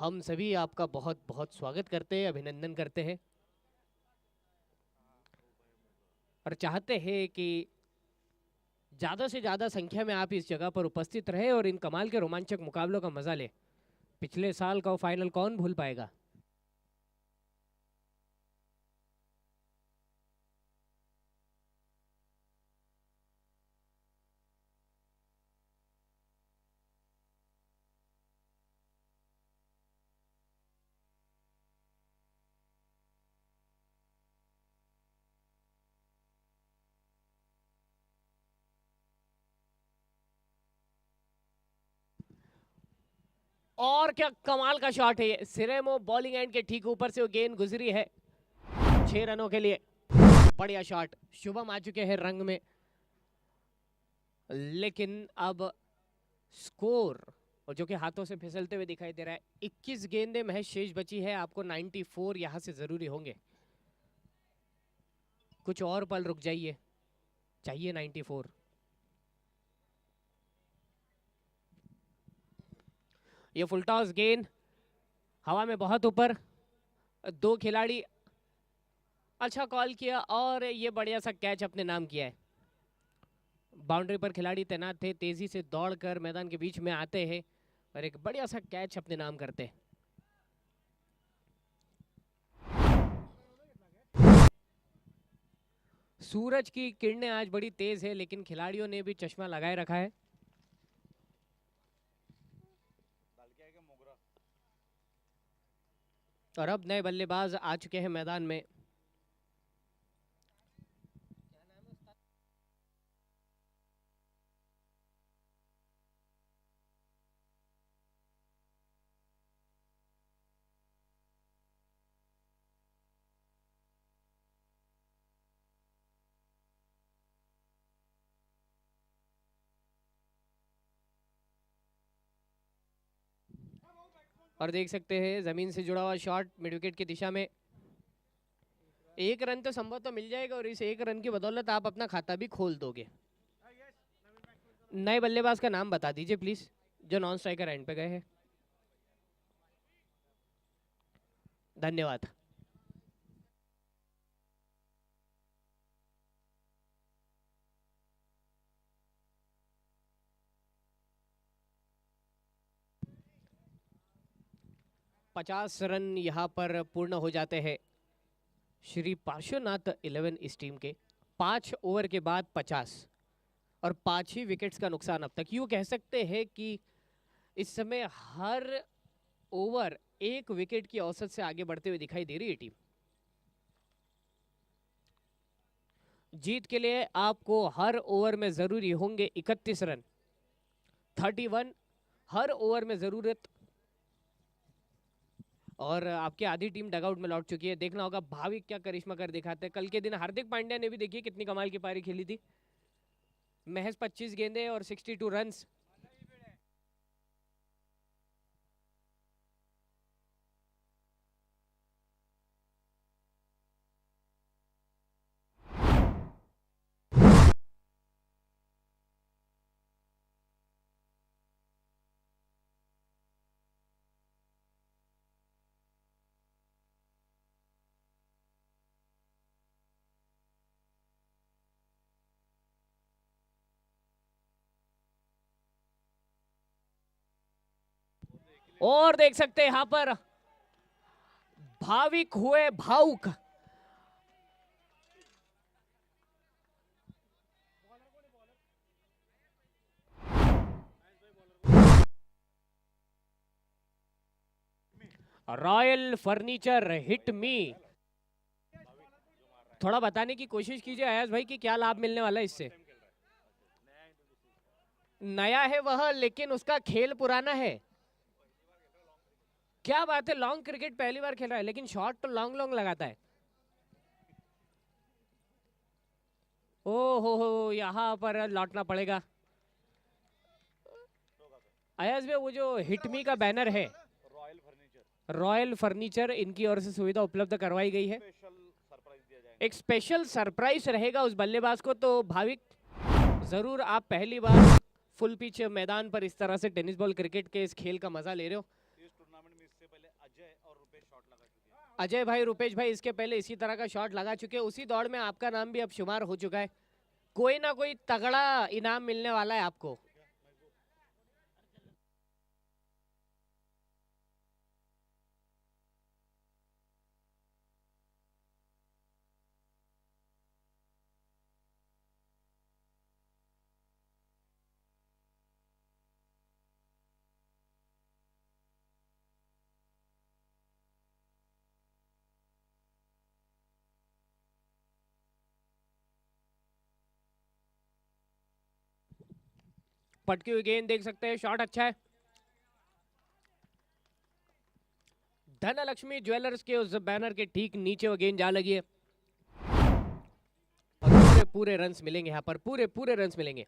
हम सभी आपका बहुत बहुत स्वागत करते हैं, अभिनंदन करते हैं और चाहते हैं कि ज्यादा से ज्यादा संख्या में आप इस जगह पर उपस्थित रहे और इन कमाल के रोमांचक मुकाबलों का मजा ले। पिछले साल का फाइनल कौन भूल पाएगा। और क्या कमाल का शॉट है ये। सिरेमो बॉलिंग एंड के ठीक ऊपर से वो गेंद गुजरी है 6 रनों के लिए। बढ़िया शॉट। शुभम आ चुके हैं रंग में, लेकिन अब स्कोर और जो कि हाथों से फिसलते हुए दिखाई दे रहा है। 21 गेंदें महज शेष बची है, आपको 94 यहां से जरूरी होंगे। कुछ और पल रुक जाइए, चाहिए 94। ये फुल टॉस गेंद हवा में बहुत ऊपर, 2 खिलाड़ी अच्छा कॉल किया और ये बढ़िया सा कैच अपने नाम किया है। बाउंड्री पर खिलाड़ी तैनात थे, तेजी से दौड़कर मैदान के बीच में आते हैं और एक बढ़िया सा कैच अपने नाम करते हैं। सूरज की किरणें आज बड़ी तेज है, लेकिन खिलाड़ियों ने भी चश्मा लगाए रखा है। और अब नए बल्लेबाज आ चुके हैं मैदान में। और देख सकते हैं जमीन से जुड़ा हुआ शॉट मिड विकेट की दिशा में। 1 रन तो संभव तो मिल जाएगा और इस 1 रन की बदौलत आप अपना खाता भी खोल दोगे। नए बल्लेबाज का नाम बता दीजिए प्लीज, जो नॉन स्ट्राइकर एंड पे गए हैं। धन्यवाद। पचास रन यहाँ पर पूर्ण हो जाते हैं श्री पार्श्वनाथ 11 इस टीम के। 5 ओवर के बाद 50 और 5 ही विकेट्स का नुकसान अब तक। यूँ कह सकते हैं कि इस समय हर ओवर 1 विकेट की औसत से आगे बढ़ते हुए दिखाई दे रही है टीम। जीत के लिए आपको हर ओवर में जरूरी होंगे 31 रन, 31 हर ओवर में जरूरत। और आपकी आधी टीम डगआउट में लौट चुकी है। देखना होगा भाविक क्या करिश्मा कर दिखाते हैं। कल के दिन हार्दिक पांड्या ने भी देखिए कितनी कमाल की पारी खेली थी, महज 25 गेंदें और 62 रन्स। और देख सकते हैं यहां पर भाविक हुए भावुक। Royal furniture hit me. थोड़ा बताने की कोशिश कीजिए अयाज भाई कि क्या लाभ मिलने वाला है इससे। नया है वह, लेकिन उसका खेल पुराना है। क्या बात है, लॉन्ग क्रिकेट पहली बार खेल रहा है, लेकिन शॉट तो लॉन्ग लॉन्ग लगाता है। ओ हो, यहाँ पर लौटना पड़ेगा। अयाज भाई वो जो हिटमी का बैनर है, रॉयल फर्नीचर, इनकी ओर से सुविधा उपलब्ध करवाई गई है। एक स्पेशल सरप्राइज रहेगा उस बल्लेबाज को। तो भाविक, जरूर आप पहली बार फुल पिच मैदान पर इस तरह से टेनिस बॉल क्रिकेट के इस खेल का मजा ले रहे हो। इस टूर्नामेंट में इससे पहले अजय और रुपेश शॉट लगा चुके हैं। अजय भाई, रुपेश भाई इसके पहले इसी तरह का शॉट लगा चुके हैं। उसी दौड़ में आपका नाम भी अब शुमार हो चुका है। कोई ना कोई तगड़ा इनाम मिलने वाला है आपको। पटकी हुई गेंद देख सकते हैं, शॉट अच्छा है। धनलक्ष्मी ज्वेलर्स के उस बैनर के ठीक नीचे वो गेंद जा लगी है। और पूरे पूरे रन्स मिलेंगे यहाँ पर, पूरे पूरे रन्स मिलेंगे।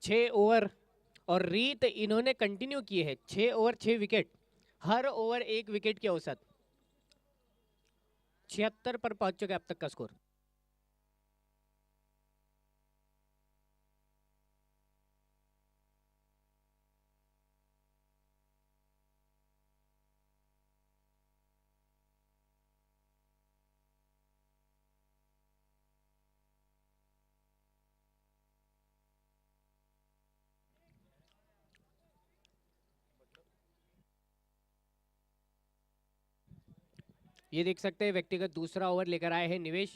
छह ओवर और रीत इन्होंने कंटिन्यू किए हैं। 6 ओवर 6 विकेट, हर ओवर 1 विकेट के औसत। 76 पर पहुंच चुके अब तक का स्कोर। ये देख सकते हैं व्यक्तिगत दूसरा ओवर लेकर आए हैं निवेश।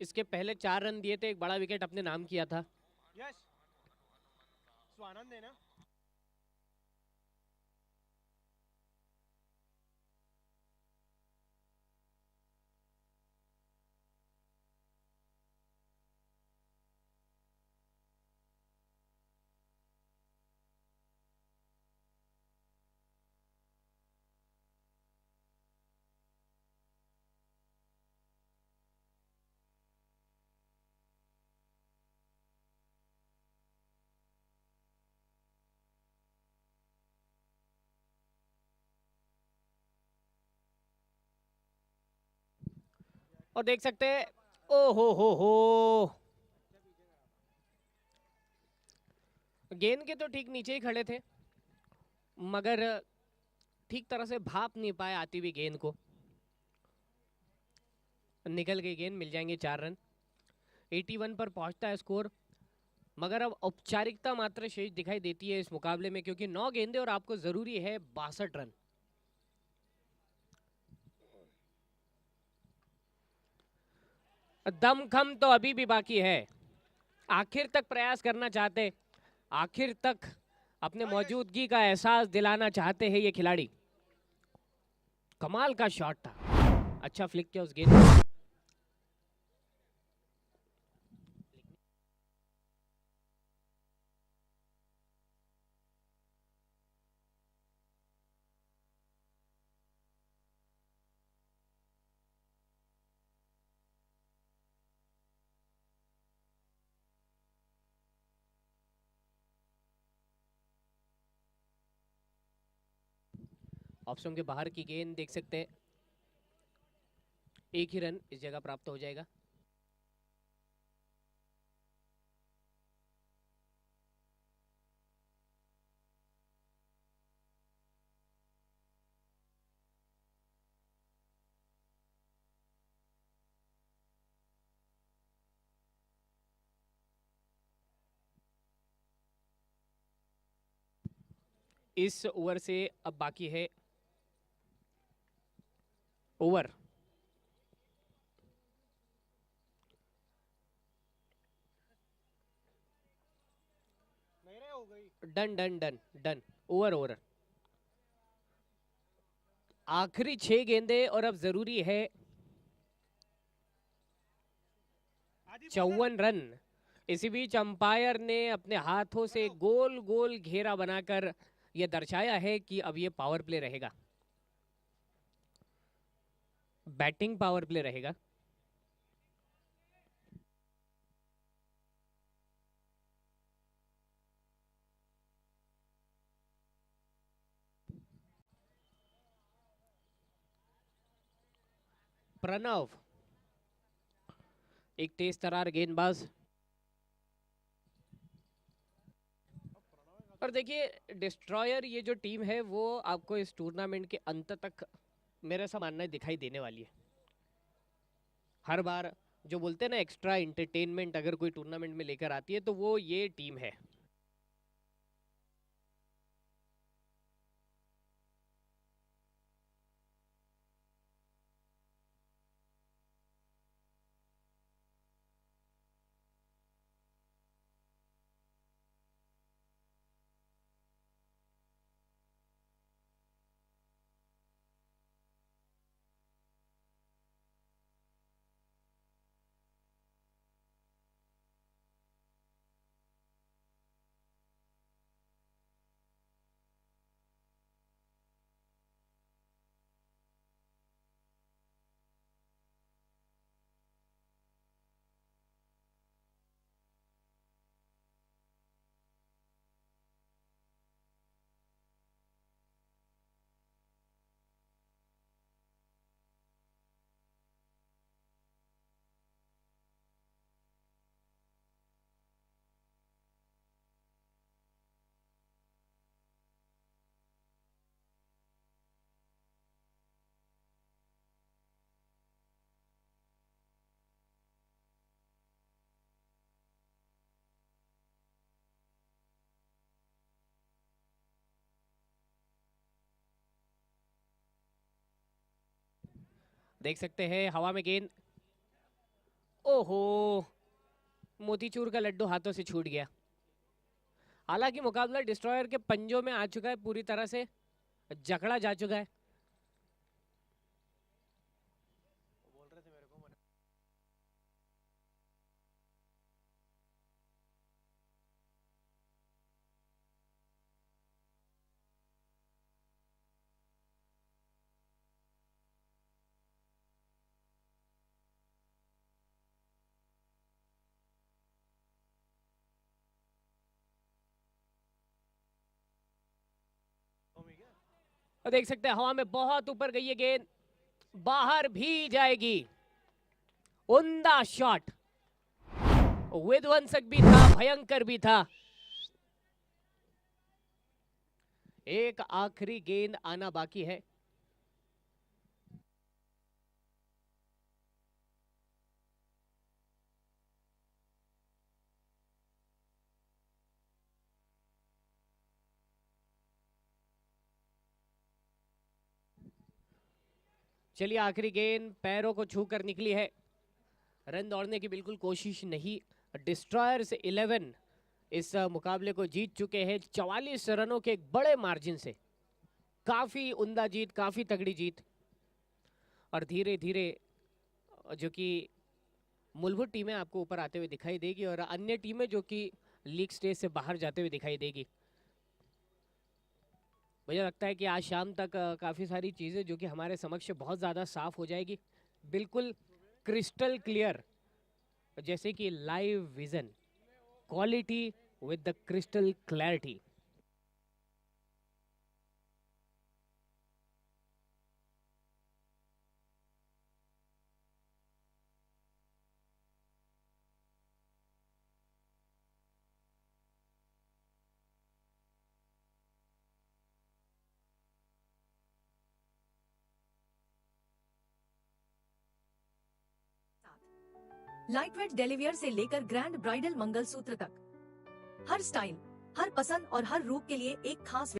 इसके पहले 4 रन दिए थे, एक बड़ा विकेट अपने नाम किया था। यस, स्वानंद है ना। और देख सकते हैं, ओ हो, गेंद के तो ठीक नीचे ही खड़े थे, मगर ठीक तरह से भाप नहीं पाए आती हुई गेंद को। निकल गई गेंद, मिल जाएंगे 4 रन। 81 पर पहुंचता है स्कोर, मगर अब औपचारिकता मात्र शेष दिखाई देती है इस मुकाबले में, क्योंकि 9 गेंदे और आपको जरूरी है 62 रन। दमखम तो अभी भी बाकी है। आखिर तक प्रयास करना चाहते, आखिर तक अपने मौजूदगी का एहसास दिलाना चाहते हैं ये खिलाड़ी। कमाल का शॉट था, अच्छा फ्लिक किया उस गेंद को। ऑप्शन के बाहर की गेंद देख सकते हैं, एक ही रन इस जगह प्राप्त हो जाएगा। इस ओवर से अब बाकी है over. Done done done done, over over. आखिरी 6 गेंदे और अब जरूरी है 54 रन। इसी बीच अंपायर ने अपने हाथों से गोल गोल घेरा बनाकर यह दर्शाया है कि अब ये पावर प्ले रहेगा, बैटिंग पावर प्ले रहेगा। प्रणव एक तेज तरार गेंदबाज। और देखिए डिस्ट्रॉयर ये जो टीम है वो आपको इस टूर्नामेंट के अंत तक मेरा ऐसा मानना है दिखाई देने वाली है। हर बार जो बोलते हैं ना एक्स्ट्रा एंटरटेनमेंट अगर कोई टूर्नामेंट में लेकर आती है तो वो ये टीम है। देख सकते हैं हवा में गेंद, ओहो मोतीचूर का लड्डू हाथों से छूट गया। हालांकि मुकाबला डिस्ट्रॉयर के पंजों में आ चुका है, पूरी तरह से जकड़ा जा चुका है। और देख सकते हैं हवा में बहुत ऊपर गई है गेंद, बाहर भी जाएगी। उम्दा शॉट, विध्वंसक भी था, भयंकर भी था। एक आखिरी गेंद आना बाकी है। चलिए आखिरी गेंद पैरों को छूकर निकली है। रन दौड़ने की बिल्कुल कोशिश नहीं। डिस्ट्रॉयर्स 11 इस मुकाबले को जीत चुके हैं 44 रनों के एक बड़े मार्जिन से। काफी उम्दा जीत, काफी तगड़ी जीत। और धीरे धीरे जो कि मूलभूत टीमें आपको ऊपर आते हुए दिखाई देगी और अन्य टीमें जो कि लीग स्टेज से बाहर जाते हुए दिखाई देगी। मुझे लगता है कि आज शाम तक काफ़ी सारी चीज़ें जो कि हमारे समक्ष बहुत ज़्यादा साफ हो जाएगी, बिल्कुल क्रिस्टल क्लियर, जैसे कि live vision, quality with the crystal clarity. Lightweight डेलिवियर से लेकर ग्रैंड ब्राइडल मंगलसूत्र तक, हर स्टाइल, हर पसंद और हर रूप के लिए एक खास